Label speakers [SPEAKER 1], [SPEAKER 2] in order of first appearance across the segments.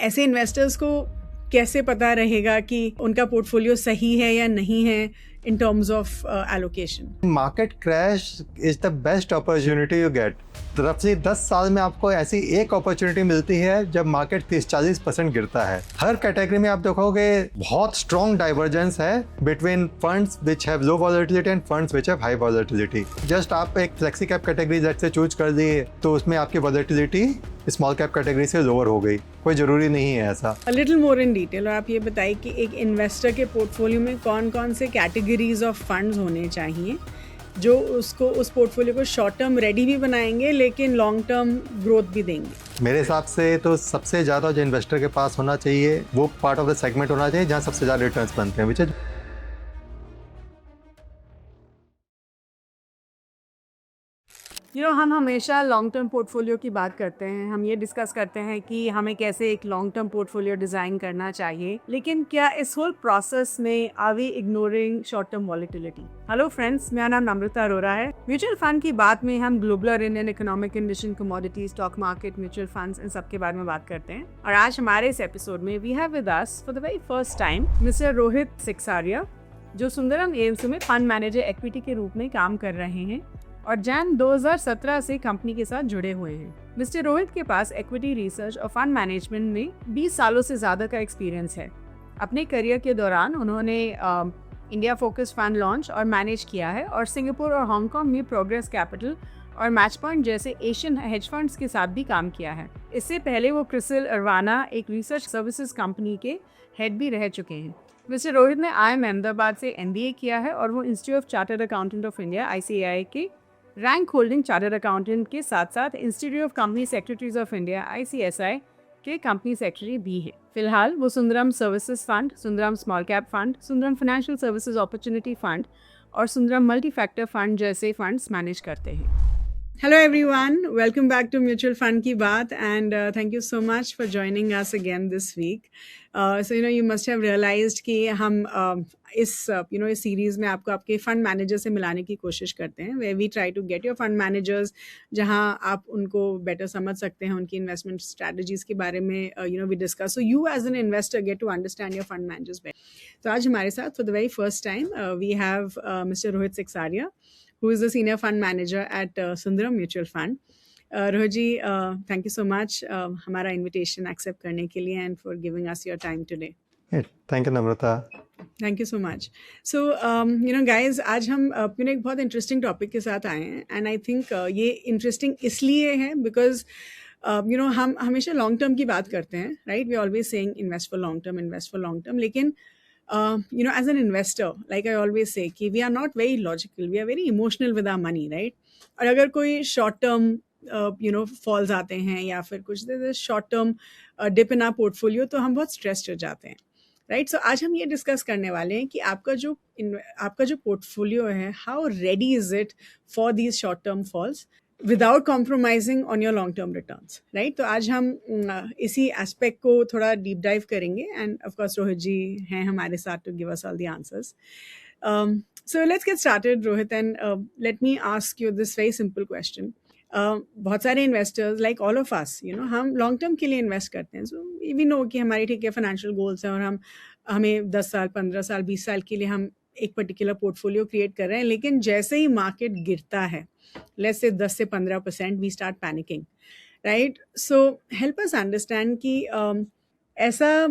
[SPEAKER 1] ऐसे इन्वेस्टर्स को कैसे पता रहेगा कि उनका पोर्टफोलियो सही है या नहीं है in terms of allocation?
[SPEAKER 2] Market crash is the best opportunity you get. तरफ से 10 साल में आपको ऐसी एक अपॉर्चुनिटी मिलती है जब मार्केट 30-40% गिरता है। हर कैटेगरी में आप देखोगे बहुत स्ट्रॉन्ग डाइवर्जेंस है between funds which have low volatility end funds which have high volatility. Just आप एक फ्लेक्सी कैप कैटेगरी जेट से चूज कर दिए तो उसमें आपकी वॉलेटिलिटी स्मॉल कैप कैटेगरी से लोअर हो गई। कोई ज़रूरी नहीं है ऐसा।
[SPEAKER 1] A little more in detail, और आप ये बताइए कि एक इन्वेस्टर के पोर्टफोलियो में कौन कौन से कैटेगरीज ऑफ फंड्स होने चाहिए जो उसको उस पोर्टफोलियो को शॉर्ट टर्म रेडी भी बनाएंगे लेकिन लॉन्ग टर्म ग्रोथ भी देंगे।
[SPEAKER 2] मेरे हिसाब से तो सबसे ज़्यादा जो इन्वेस्टर के पास होना चाहिए वो पार्ट ऑफ द सेगमेंट होना चाहिए जहाँ सबसे ज़्यादा रिटर्न्स बनते हैं, विच इज
[SPEAKER 1] हम हमेशा लॉन्ग टर्म पोर्टफोलियो की बात करते हैं। हम ये डिस्कस करते हैं कि हमें कैसे एक लॉन्ग टर्म पोर्टफोलियो डिज़ाइन करना चाहिए, लेकिन क्या इस होल प्रोसेस में are we ignoring short term volatility? Hello friends, मेरा नाम नम्रता अरोरा है। म्यूचुअल फंड की बात में हम ग्लोबल और Indian economic condition, commodity, stock market, mutual funds, इन सब के बारे में बात करते हैं। और आज हमारे इस एपिसोड में we have with us for the very first time mister Rohit Siksaria, जो सुंदरम एएमसी में फंड मैनेजर इक्विटी के रूप में काम कर रहे हैं और जैन 2017 से कंपनी के साथ जुड़े हुए हैं। मिस्टर रोहित के पास इक्विटी रिसर्च और फंड मैनेजमेंट में 20 सालों से ज़्यादा का एक्सपीरियंस है। अपने करियर के दौरान उन्होंने इंडिया फोकस फंड लॉन्च और मैनेज किया है और सिंगापुर और हांगकांग में प्रोग्रेस कैपिटल और मैच पॉइंट जैसे एशियन हेज फंड्स के साथ भी काम किया है। इससे पहले वो क्रिसिल अरवाना, एक रिसर्च सर्विसेज कंपनी के हेड भी रह चुके हैं। मिस्टर रोहित ने IIM अहमदाबाद से MBA किया है और वो institute of chartered accountant of India ICAI के रैंक होल्डिंग चार्टर्ड अकाउंटेंट के साथ साथ institute of company secretaries of India ICSI के कंपनी सेक्रेटरी भी है। फिलहाल वो Sundaram services fund, Sundaram small cap fund, Sundaram financial services opportunity fund और सुंदरम मल्टी फैक्टर फंड जैसे फंड्स मैनेज करते हैं। Hello everyone, welcome back to Mutual Fund की बात and thank you so much for joining us again this week. So you must have realized कि हम इस series में आपको आपके फंड मैनेजर से मिलाने की कोशिश करते हैं, where we try to get your fund managers, जहाँ आप उनको बेटर समझ सकते हैं, उनकी इन्वेस्टमेंट स्ट्रैटेजीज़ के बारे में we discuss. So you as an investor get to understand your fund managers better. तो आज हमारे साथ for the very first time we have Mr. Rohit Siksaria, who is the senior fund manager at Sundaram Mutual Fund. Rohit ji, thank you so much हमारा invitation accept करने के लिए and for giving us your time today.
[SPEAKER 2] Thank you Namrata.
[SPEAKER 1] Thank you so much. So, guys, आज हम एक बहुत interesting topic के साथ आए हैं and I think ये interesting इसलिए है because हम हमेशा long term की बात करते हैं, right? We always saying invest for long term, लेकिन as an investor, like I always say, कि we are not very logical, we are very emotional with our money, right? और अगर कोई short term, falls आते हैं या फिर कुछ short term dip in our portfolio, तो हम बहुत stressed हो जाते हैं, right? So आज हम ये discuss करने वाले हैं कि आपका जो portfolio है, how ready is it for these short term falls without compromising on your long term returns, right? तो आज हम इसी aspect को थोड़ा deep dive करेंगे and of course रोहित जी हैं हमारे साथ to give us all the answers. So let's get started, Rohit, and let me ask you this very simple question. बहुत सारे investors like all of us हम long term के लिए invest करते हैं, सो वी नो कि हमारी ठीक है फाइनेंशियल गोल्स हैं और हमें 10 साल 15 साल 20 साल के लिए हम एक पर्टिकुलर पोर्टफोलियो क्रिएट कर रहे हैं, लेकिन जैसे ही मार्केट गिरता है, लेट्स से 10 से 15%, we start panicking, right? So help us understand कि ऐसा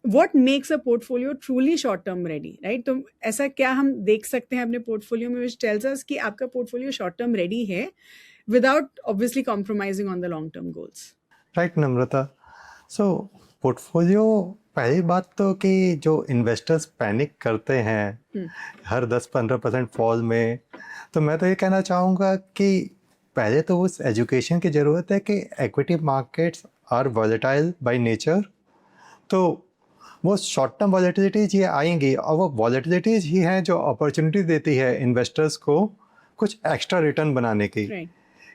[SPEAKER 1] what makes a portfolio truly short term ready, right? तो ऐसा क्या हम देख सकते हैं अपने पोर्टफोलियो में विच टेल्स अस कि आपका पोर्टफोलियो शॉर्ट टर्म रेडी है without obviously compromising on the long term goals?
[SPEAKER 2] Right Namrata. So portfolio, पहली बात तो कि जो इन्वेस्टर्स पैनिक करते हैं हर 10-15% फॉल में, तो मैं तो ये कहना चाहूँगा कि पहले तो उस एजुकेशन की ज़रूरत है कि equity markets are volatile by nature. तो वो शॉर्ट टर्म वॉलेटिलिटीज़ ही आएंगी और वो वॉलेटिलिटीज़ ही हैं जो अपॉर्चुनिटी देती है इन्वेस्टर्स को कुछ एक्स्ट्रा रिटर्न बनाने की।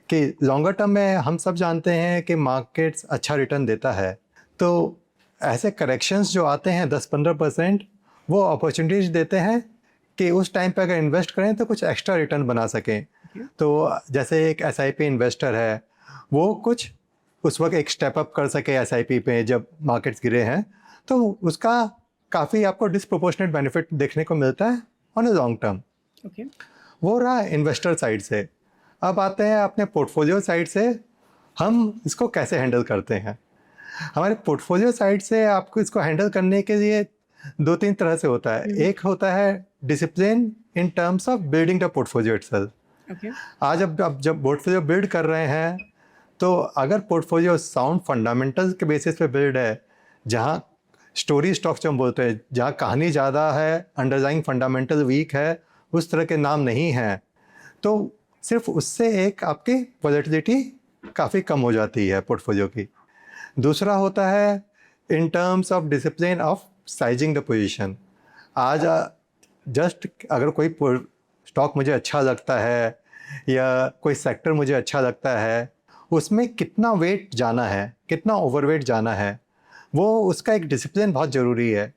[SPEAKER 2] कि लॉन्गर टर्म में हम सब जानते हैं कि मार्केट्स अच्छा रिटर्न देता है, तो ऐसे करेक्शंस जो आते हैं 10-15%, वो अपॉर्चुनिटीज देते हैं कि उस टाइम पे अगर इन्वेस्ट करें तो कुछ एक्स्ट्रा रिटर्न बना सकें। तो जैसे एक SIP इन्वेस्टर है, वो कुछ उस वक्त एक स्टेप अप कर सके एसआईपी पे जब मार्केट्स गिरे हैं, तो उसका काफ़ी आपको डिसप्रोपोर्शनेट बेनिफिट देखने को मिलता है on a long term.
[SPEAKER 1] Okay,
[SPEAKER 2] वो रहा इन्वेस्टर साइड से। अब आते हैं अपने पोर्टफोलियो साइड से, हम इसको कैसे हैंडल करते हैं। हमारे पोर्टफोलियो साइड से आपको इसको हैंडल करने के लिए 2-3 तरह से होता है। एक होता है discipline in terms of building the portfolio itself.
[SPEAKER 1] Okay,
[SPEAKER 2] आज अब जब पोर्टफोलियो बिल्ड कर रहे हैं, तो अगर पोर्टफोलियो साउंड फंडामेंटल्स के बेसिस पे बिल्ड है, जहाँ स्टोरी स्टॉक्स जो हम बोलते हैं, जहाँ कहानी ज़्यादा है, अंडरलाइंग फंडामेंटल वीक है, उस तरह के नाम नहीं हैं, तो सिर्फ उससे एक आपकी वॉलेटिलिटी काफ़ी कम हो जाती है पोर्टफोलियो की। दूसरा होता है इन terms of discipline of sizing the position. आज जस्ट अगर कोई स्टॉक मुझे अच्छा लगता है या कोई सेक्टर मुझे अच्छा लगता है, उसमें कितना वेट जाना है, कितना ओवरवेट जाना है, वो उसका एक डिसिप्लिन बहुत ज़रूरी है।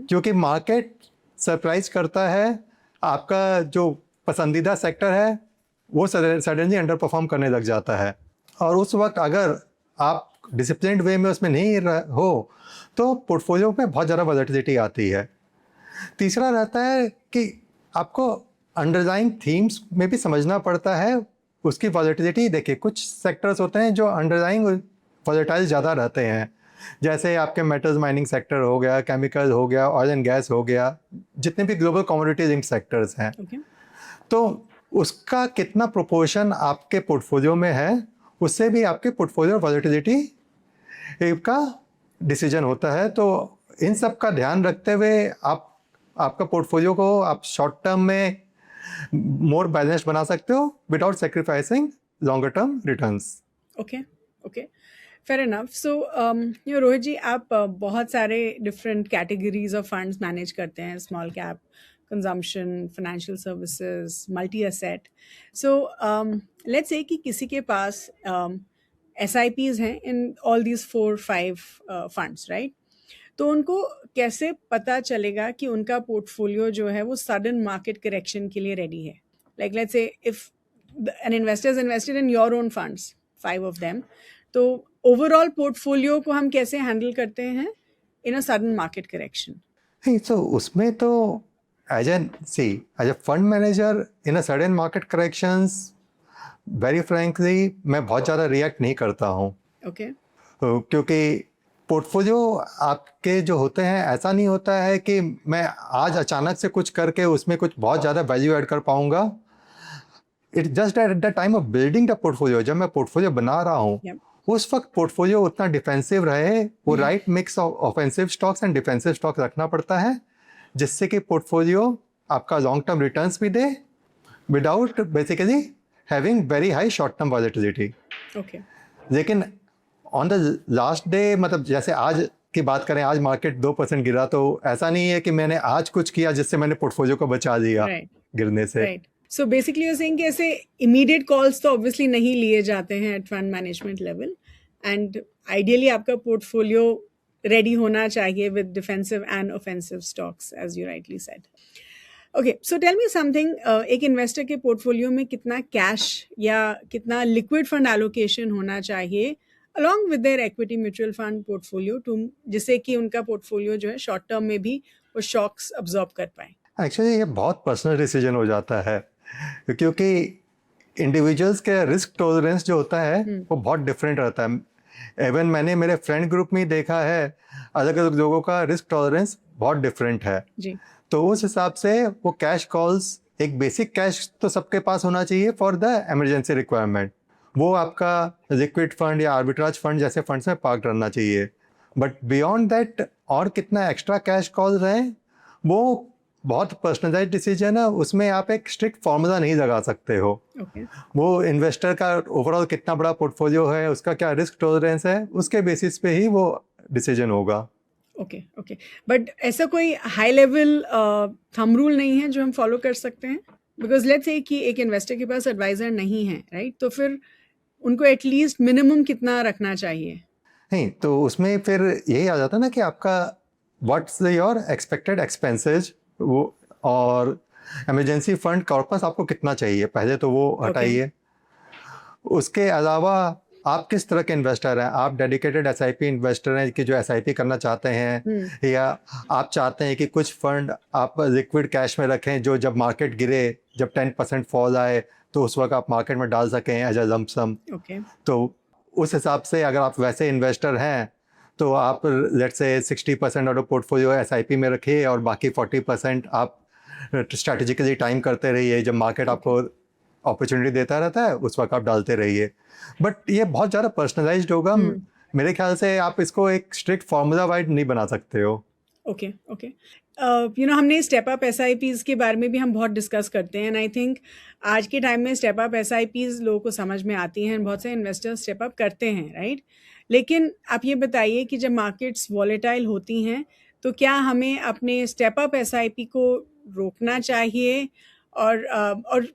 [SPEAKER 2] क्योंकि मार्केट सरप्राइज करता है, आपका जो पसंदीदा सेक्टर है वो सडनली अंडर परफॉर्म करने लग जाता है, और उस वक्त अगर आप डिसिप्लिन्ड वे में उसमें नहीं हो तो पोर्टफोलियो में बहुत ज़्यादा वॉलेटिलिटी आती है। तीसरा रहता है कि आपको अंडरलाइंग थीम्स में भी समझना पड़ता है उसकी वॉलेटिलिटी। देखिए, कुछ सेक्टर्स होते हैं जो अंडरलाइंग वॉलेटाइल ज़्यादा रहते हैं, जैसे आपके मेटल्स माइनिंग सेक्टर हो गया, केमिकल हो गया, ऑयल एंड गैस हो गया, जितने भी ग्लोबल कमोडिटी लिंक्ड सेक्टर्स हैं। तो उसका कितना प्रोपोर्शन आपके पोर्टफोलियो में है, उससे भी आपके पोर्टफोलियो वॉलेटिलिटी का डिसीजन होता है। तो इन सब का ध्यान रखते हुए आपका पोर्टफोलियो को आप शॉर्ट टर्म में मोर बैलेंस्ड बना सकते हो without sacrificing longer term returns.
[SPEAKER 1] Okay, okay, fair enough. So Rohit ji, आप बहुत सारे different categories of funds manage करते हैं, small cap, consumption, financial services, multi asset. So let's say कि किसी के पास SIPs हैं in all these 4-5 funds, right? तो उनको कैसे पता चलेगा कि उनका पोर्टफोलियो जो है वो सडन मार्केट करेक्शन के लिए रेडी है? Like let's say if an investor is invested in your own funds, 5 of them, तो ओवरऑल पोर्टफोलियो को हम कैसे हैंडल करते हैं in a sudden market correction?
[SPEAKER 2] तो उसमें तो as a fund manager in a sudden market corrections, very frankly मैं बहुत ज़्यादा रिएक्ट नहीं करता हूँ।
[SPEAKER 1] ओके,
[SPEAKER 2] क्योंकि पोर्टफोलियो आपके जो होते हैं, ऐसा नहीं होता है कि मैं आज अचानक से कुछ करके उसमें कुछ बहुत ज़्यादा वैल्यू ऐड कर पाऊँगा। It just at the time of building the portfolio, जब मैं पोर्टफोलियो बना रहा हूँ, उस वक्त पोर्टफोलियो उतना डिफेंसिव रहे, वो right mix of offensive stocks and defensive stocks रखना पड़ता है, जिससे कि पोर्टफोलियो आपका लॉन्ग टर्म रिटर्न्स भी दे without basically having very high short term volatility.
[SPEAKER 1] Okay,
[SPEAKER 2] लेकिन ऑन द लास्ट डे, मतलब जैसे आज की बात करें, आज मार्केट 2% गिरा, तो ऐसा नहीं है कि मैंने आज कुछ किया जिससे मैंने पोर्टफोलियो को बचा लिया गिरने से।
[SPEAKER 1] Right. So basically you saying कि ऐसे इमीडिएट कॉल्स तो ऑब्वियसली नहीं लिए जाते हैं at fund management level, and ideally आपका पोर्टफोलियो रेडी होना चाहिए with defensive and offensive stocks, as you rightly said. Okay, so tell me something, एक इन्वेस्टर के पोर्टफोलियो में कितना कैश या कितना लिक्विड फंड एलोकेशन होना चाहिए along with their equity mutual fund portfolio, to जिससे कि उनका पोर्टफोलियो जो है शॉर्ट टर्म में भी वो शॉक्स अब्जॉर्ब कर पाए?
[SPEAKER 2] एक्चुअली ये बहुत पर्सनल डिसीजन हो जाता है, क्योंकि इंडिविजुअल्स के रिस्क टॉलरेंस जो होता है वो बहुत डिफरेंट रहता है। इवन मैंने मेरे फ्रेंड ग्रुप में देखा है, अलग अलग लोगों का रिस्क टॉलरेंस बहुत डिफरेंट है
[SPEAKER 1] जी।
[SPEAKER 2] तो उस हिसाब से वो कैश कॉल्स, एक बेसिक कैश तो सबके पास होना चाहिए फॉर द इमरजेंसी रिक्वायरमेंट, वो आपका लिक्विड फंड या आर्बिट्राज फंड जैसे फंड्स में पार्क रहना चाहिए। बट बियॉन्ड दैट और कितना एक्स्ट्रा कैश कॉल रहे, वो बहुत पर्सनलाइज डिसीजन है, उसमें आप एक स्ट्रिक्ट फॉर्मूला नहीं लगा सकते हो। वो इन्वेस्टर का ओवरऑल कितना बड़ा पोर्टफोलियो है, उसका क्या रिस्क टॉलरेंस है, उसके बेसिस पे ही वो डिसीजन होगा।
[SPEAKER 1] ओके, ओके, बट ऐसा कोई हाई लेवल थंब रूल नहीं है जो हम फॉलो कर सकते हैं? बिकॉज लेट्स से कि एक इन्वेस्टर के पास एडवाइजर नहीं है, राइट? तो फिर उनको एटलीस्ट मिनिमम कितना रखना चाहिए?
[SPEAKER 2] नहीं, तो उसमें फिर यही आ जाता है ना कि आपका व्हाट्स योर एक्सपेक्टेड एक्सपेंसेस, वो और इमरजेंसी फंड कॉर्पस आपको कितना चाहिए, पहले तो वो हटाइए। उसके अलावा आप किस तरह के इन्वेस्टर हैं? आप डेडिकेटेड एसआईपी इन्वेस्टर हैं कि जो एसआईपी करना चाहते हैं, या आप चाहते हैं कि कुछ फंड आप लिक्विड कैश में रखें जो जब मार्केट गिरे, जब 10% फॉल आए तो उस वक्त आप मार्केट में डाल सकें as a lump sum.
[SPEAKER 1] Okay,
[SPEAKER 2] तो उस हिसाब से अगर आप वैसे इन्वेस्टर हैं तो आप let's say 60% of portfolio SIP में रखिए और बाकी 40% आप स्ट्रैटेजिकली टाइम करते रहिए, जब मार्केट आपको अपॉर्चुनिटी देता रहता है उस वक्त आप डालते रहिए। बट ये बहुत ज़्यादा पर्सनलाइज्ड होगा। मेरे ख्याल से आप इसको एक स्ट्रिक्ट फार्मूला वाइज नहीं बना सकते हो।
[SPEAKER 1] Okay, okay. हमने स्टेप अप एसआईपीज के बारे में भी हम बहुत डिस्कस करते हैं, एंड आई थिंक आज के टाइम में स्टेप अप एसआईपीज लोगों को समझ में आती हैं, बहुत से इन्वेस्टर्स स्टेप अप करते हैं, राइट? लेकिन आप ये बताइए कि जब मार्केट्स वॉलेटाइल होती हैं तो क्या हमें अपने स्टेप अप एसआईपी को रोकना चाहिए, और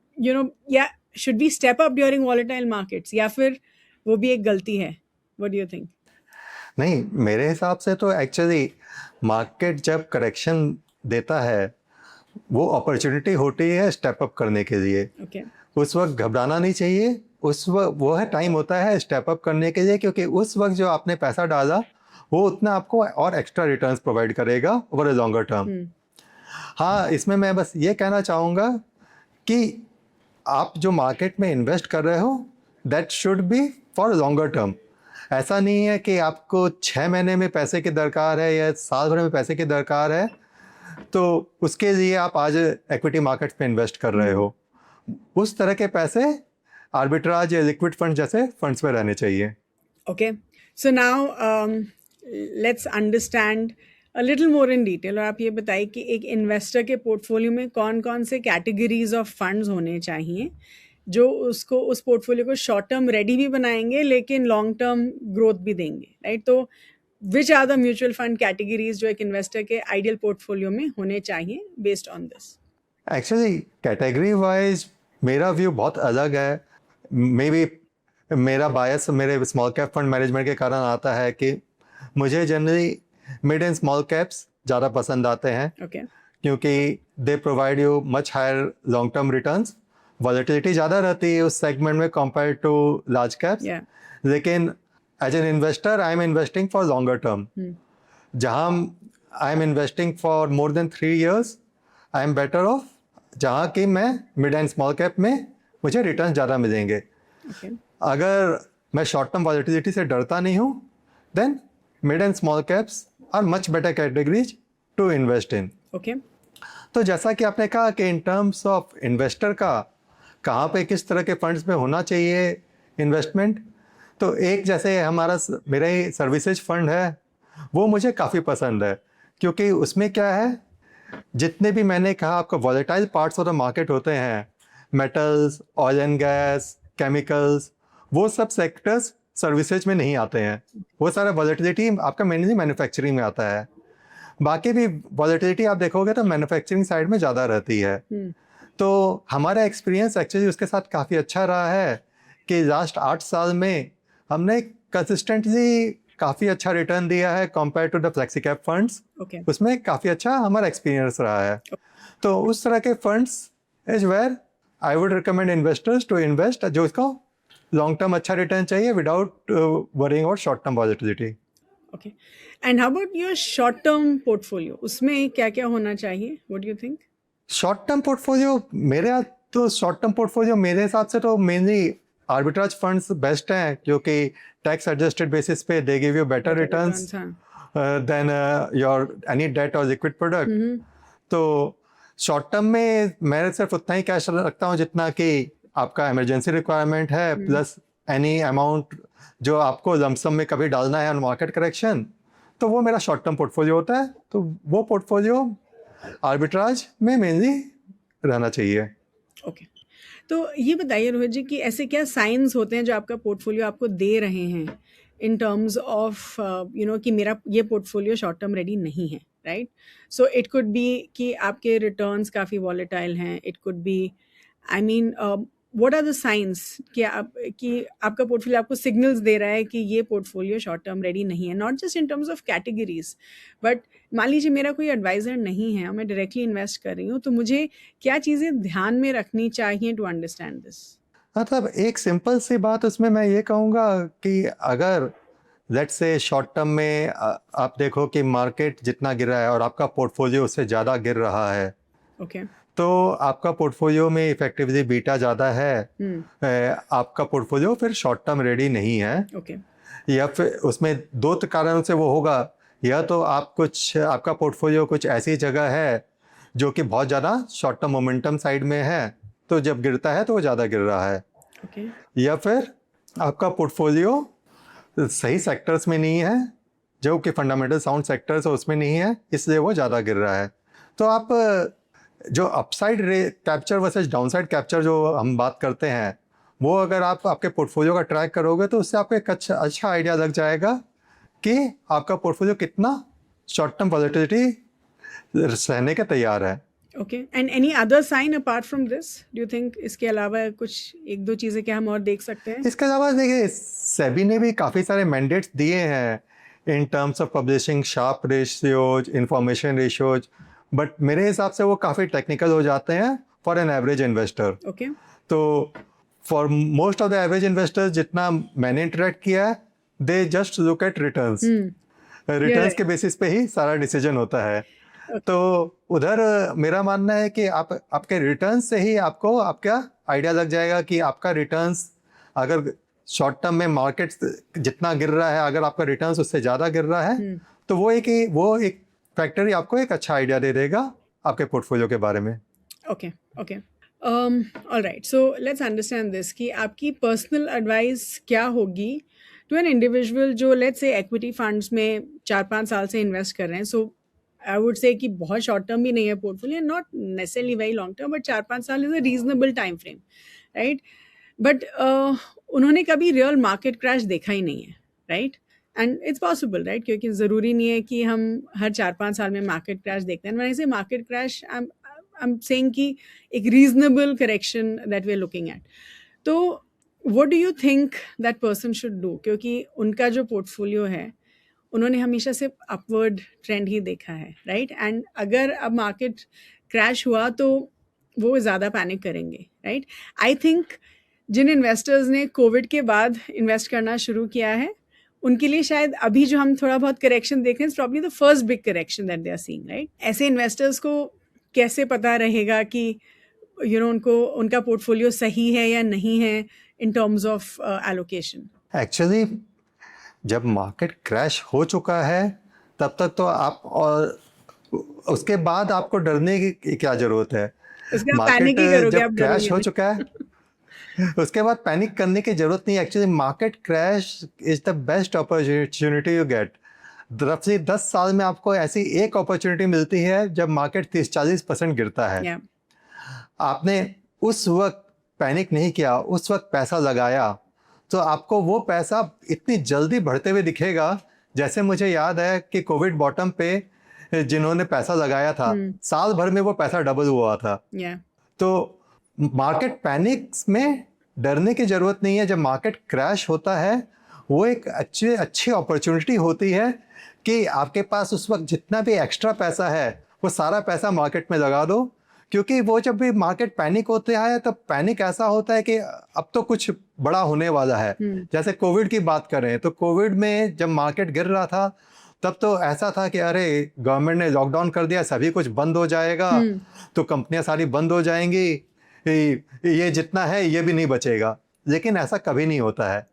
[SPEAKER 1] या should be step up during volatile markets, या फिर वो भी एक गलती है? What do you think?
[SPEAKER 2] नहीं, मेरे हिसाब से तो एक्चुअली मार्केट जब करेक्शन देता है वो अपॉर्चुनिटी होती है स्टेप अप करने के लिए।
[SPEAKER 1] ओके,
[SPEAKER 2] उस वक्त घबराना नहीं चाहिए। उस वक्त वो है टाइम होता है स्टेप अप करने के लिए, क्योंकि उस वक्त जो आपने पैसा डाला वो उतना आपको और एक्स्ट्रा रिटर्न्स प्रोवाइड करेगा ओवर ए लॉन्गर टर्म। हाँ, इसमें मैं बस ये कहना चाहूँगा कि आप जो मार्केट में इन्वेस्ट कर रहे हो that should be for longer term. ऐसा नहीं है कि आपको 6 महीने में पैसे की दरकार है या साल भर में पैसे की दरकार है तो उसके लिए आप आज इक्विटी मार्केट्स में इन्वेस्ट कर रहे हो। उस तरह के पैसे आर्बिट्राज या लिक्विड फंड जैसे फंड्स में रहने चाहिए।
[SPEAKER 1] Okay, so now let's understand a little more in detail, और आप ये बताइए कि एक इन्वेस्टर के पोर्टफोलियो में कौन कौन से कैटेगरीज ऑफ फंड्स होने चाहिए जो उसको उस पोर्टफोलियो को शॉर्ट टर्म रेडी भी बनाएंगे लेकिन लॉन्ग टर्म ग्रोथ भी देंगे, राइट? तो which are the mutual fund categories जो एक इन्वेस्टर के आइडियल पोर्टफोलियो में होने चाहिए based on this?
[SPEAKER 2] Actually category wise मेरा व्यू बहुत अलग है। मे बी मेरा बायस मेरे स्मॉल कैप फंड मैनेजमेंट के कारण आता है कि मुझे generally mid and small caps ज़्यादा पसंद आते हैं।
[SPEAKER 1] ओके,
[SPEAKER 2] क्योंकि they provide you much higher long term returns. Volatility ज़्यादा रहती है उस सेगमेंट में कंपेयर टू लार्ज कैप्स,
[SPEAKER 1] या
[SPEAKER 2] लेकिन as an investor I am investing for longer term. जहाँ I am investing for more than 3 years, I am better off जहाँ कि मैं मिड एंड स्मॉल कैप में मुझे रिटर्न ज़्यादा मिलेंगे।
[SPEAKER 1] ओके,
[SPEAKER 2] अगर मैं शॉर्ट टर्म वॉलेटिलिटी से डरता नहीं हूँ then mid and small caps are much better categories to invest in.
[SPEAKER 1] Okay,
[SPEAKER 2] तो जैसा कि आपने कहा कि इन टर्म्स ऑफ इन्वेस्टर का कहाँ पे किस तरह के फंड्स में होना चाहिए इन्वेस्टमेंट, तो एक जैसे मेरा ही सर्विसेज फंड है वो मुझे काफ़ी पसंद है। क्योंकि उसमें क्या है, जितने भी मैंने कहा आपको volatile parts of the market होते हैं, metals, oil and gas, chemicals, वो सब सेक्टर्स सर्विसेज में नहीं आते हैं। वो सारा वॉलेटिलिटी आपका मेनली मैन्युफैक्चरिंग में आता है। बाकी भी वॉलेटिलिटी आप देखोगे तो मैन्युफैक्चरिंग साइड में ज़्यादा रहती है। तो हमारा एक्सपीरियंस एक्चुअली उसके साथ काफ़ी अच्छा रहा है कि लास्ट 8 साल में हमने कंसिस्टेंटली काफ़ी अच्छा रिटर्न दिया है compare to the flexi cap funds.
[SPEAKER 1] Okay,
[SPEAKER 2] उसमें काफ़ी अच्छा हमारा एक्सपीरियंस रहा है। तो उस तरह के funds is where I would recommend investors to invest, जो इसको लॉन्ग टर्म अच्छा रिटर्न चाहिए without worrying about short term volatility.
[SPEAKER 1] Okay. And how about your short term portfolio, उसमें क्या क्या होना चाहिए? What do you think?
[SPEAKER 2] Short term portfolio मेरे हिसाब से तो मेनली आर्बिट्राज फंड्स बेस्ट हैं, क्योंकि टैक्स एडजस्टेड बेसिस पे they give you better returns than your any debt और लिक्विड प्रोडक्ट। तो शॉर्ट टर्म में मैं सिर्फ उतना ही कैश रखता हूँ जितना कि आपका इमरजेंसी रिक्वायरमेंट है, प्लस एनी अमाउंट जो आपको लमसम में कभी डालना है ऑन मार्केट करेक्शन, तो वो मेरा शॉर्ट टर्म पोर्टफोलियो होता है। तो वो पोर्टफोलियो आर्बिट्राज में मेनली रहना चाहिए।
[SPEAKER 1] ओके, तो ये बताइए रोहित जी कि ऐसे क्या साइंस होते हैं जो आपका पोर्टफोलियो आपको दे रहे हैं इन टर्म्स ऑफ कि मेरा ये पोर्टफोलियो शॉर्ट टर्म रेडी नहीं है, right? So it could be कि आपके रिटर्न्स काफ़ी वॉलेटाइल हैं, it could be, I mean, what are the signs कि आपका पोर्टफोलियो आपको सिग्नल्स दे रहा है कि ये पोर्टफोलियो शॉर्ट टर्म रेडी नहीं है, not just in terms of categories, but मान लीजिए मेरा कोई एडवाइज़र नहीं है और मैं डायरेक्टली इन्वेस्ट कर रही हूँ, तो मुझे क्या चीज़ें ध्यान में रखनी चाहिए टू अंडरस्टैंड दिस?
[SPEAKER 2] मतलब एक सिंपल सी बात उसमें मैं ये कहूँगा कि अगर लेट्स से शॉर्ट टर्म में आप देखो कि मार्केट जितना गिर रहा है और आपका पोर्टफोलियो उससे ज़्यादा गिर रहा है,
[SPEAKER 1] ओके।
[SPEAKER 2] तो आपका पोर्टफोलियो में इफेक्टिवली बीटा ज़्यादा है, आपका पोर्टफोलियो फिर शॉर्ट टर्म रेडी नहीं है।
[SPEAKER 1] ओके।
[SPEAKER 2] या फिर उसमें दो कारणों से वो होगा, या तो आपका पोर्टफोलियो कुछ ऐसी जगह है जो कि बहुत ज़्यादा शॉर्ट टर्म मोमेंटम साइड में है, तो जब गिरता है तो वो ज़्यादा गिर रहा है।
[SPEAKER 1] ओके।
[SPEAKER 2] या फिर आपका पोर्टफोलियो सही सेक्टर्स में नहीं है, जो कि फंडामेंटल साउंड सेक्टर्स है उसमें नहीं है, इसलिए वो ज़्यादा गिर रहा है। तो आप जो upside capture versus downside capture जो हम बात करते हैं, वो अगर आप आपके पोर्टफोलियो का ट्रैक करोगे तो उससे आपको एक अच्छा आइडिया लग जाएगा कि आपका पोर्टफोलियो कितना शॉर्ट टर्म वॉलेटिलिटी सहने के तैयार है।
[SPEAKER 1] Okay. And any other sign apart from this, do you think इसके अलावा कुछ एक दो चीज़ें क्या हम और देख सकते हैं?
[SPEAKER 2] इसके अलावा देखिए, सेबी ने भी काफ़ी सारे मैंडेट्स दिए हैं in terms of publishing sharpe ratios, information ratios, but मेरे हिसाब से वो काफ़ी टेक्निकल हो जाते हैं for an average investor.
[SPEAKER 1] Okay.
[SPEAKER 2] तो for most of the average investors जितना मैंने इंटरेक्ट किया है, they just look at returns, returns के बेसिस पे ही सारा डिसीजन होता है। तो उधर मेरा मानना है कि आपके रिटर्न्स से ही आपको आपका आइडिया लग जाएगा कि आपका रिटर्न्स अगर शॉर्ट टर्म में मार्केट जितना गिर रहा है, अगर आपका रिटर्न्स उससे ज़्यादा गिर रहा है, तो वो एक फैक्टर ही आपको एक अच्छा आइडिया दे देगा आपके पोर्टफोलियो के बारे में।
[SPEAKER 1] Okay. Okay. All right, so let's understand this कि आपकी पर्सनल एडवाइस क्या होगी टू एन इंडिविजुअल जो लेट्स से एक्विटी फंड्स में 4-5 साल से इन्वेस्ट कर रहे हैं। सो आई वुड से कि बहुत शॉर्ट टर्म भी नहीं है portfolio, not necessarily very long term, but 4-5 साल is a reasonable time frame, right? But उन्होंने कभी रियल मार्केट क्रैश देखा ही नहीं है, right? And it's possible, right? क्योंकि ज़रूरी नहीं है कि हम हर 4-5 साल में मार्केट क्रैश देखते हैं। वैसे market crash I am saying कि एक reasonable correction that we are looking at. तो what do you think that person should do? क्योंकि उनका जो पोर्टफोलियो है, उन्होंने हमेशा सिर्फ अपवर्ड ट्रेंड ही देखा है, राइट? एंड अगर अब मार्केट क्रैश हुआ तो वो ज़्यादा पैनिक करेंगे, राइट? आई थिंक जिन इन्वेस्टर्स ने कोविड के बाद इन्वेस्ट करना शुरू किया है, उनके लिए शायद अभी जो हम थोड़ा बहुत करेक्शन देख रहे हैं, probably the first big correction that they are seeing, right? ऐसे इन्वेस्टर्स को कैसे पता रहेगा कि उनको उनका पोर्टफोलियो सही है या नहीं है इन टर्म्स ऑफ एलोकेशन?
[SPEAKER 2] एक्चुअली जब मार्केट क्रैश हो चुका है तब तक तो आप, और उसके बाद आपको डरने की क्या जरूरत है? मार्केट जब क्रैश हो चुका है उसके बाद पैनिक करने की जरूरत नहीं। Actually market crash is the best opportunity you get. रफली 10 साल में आपको ऐसी एक अपॉर्चुनिटी मिलती है जब मार्केट 30-40% गिरता है। आपने उस वक्त पैनिक नहीं किया, उस वक्त पैसा लगाया, तो आपको वो पैसा इतनी जल्दी बढ़ते हुए दिखेगा। जैसे मुझे याद है कि कोविड बॉटम पे जिन्होंने पैसा लगाया था, साल भर में वो पैसा डबल हुआ था। तो मार्केट पैनिक्स में डरने की जरूरत नहीं है। जब मार्केट क्रैश होता है, वो एक अच्छी अपॉर्चुनिटी होती है कि आपके पास उस वक्त जितना भी एक्स्ट्रा पैसा है वो सारा पैसा मार्केट में लगा दो। क्योंकि वो जब भी मार्केट पैनिक होते हैं तब पैनिक ऐसा होता है कि अब तो कुछ बड़ा होने वाला है। जैसे कोविड की बात करें तो कोविड में जब मार्केट गिर रहा था तब तो ऐसा था कि अरे गवर्नमेंट ने लॉकडाउन कर दिया, सभी कुछ बंद हो जाएगा, तो कंपनियां सारी बंद हो जाएंगी, ये जितना है ये भी नहीं बचेगा। लेकिन ऐसा कभी नहीं होता है।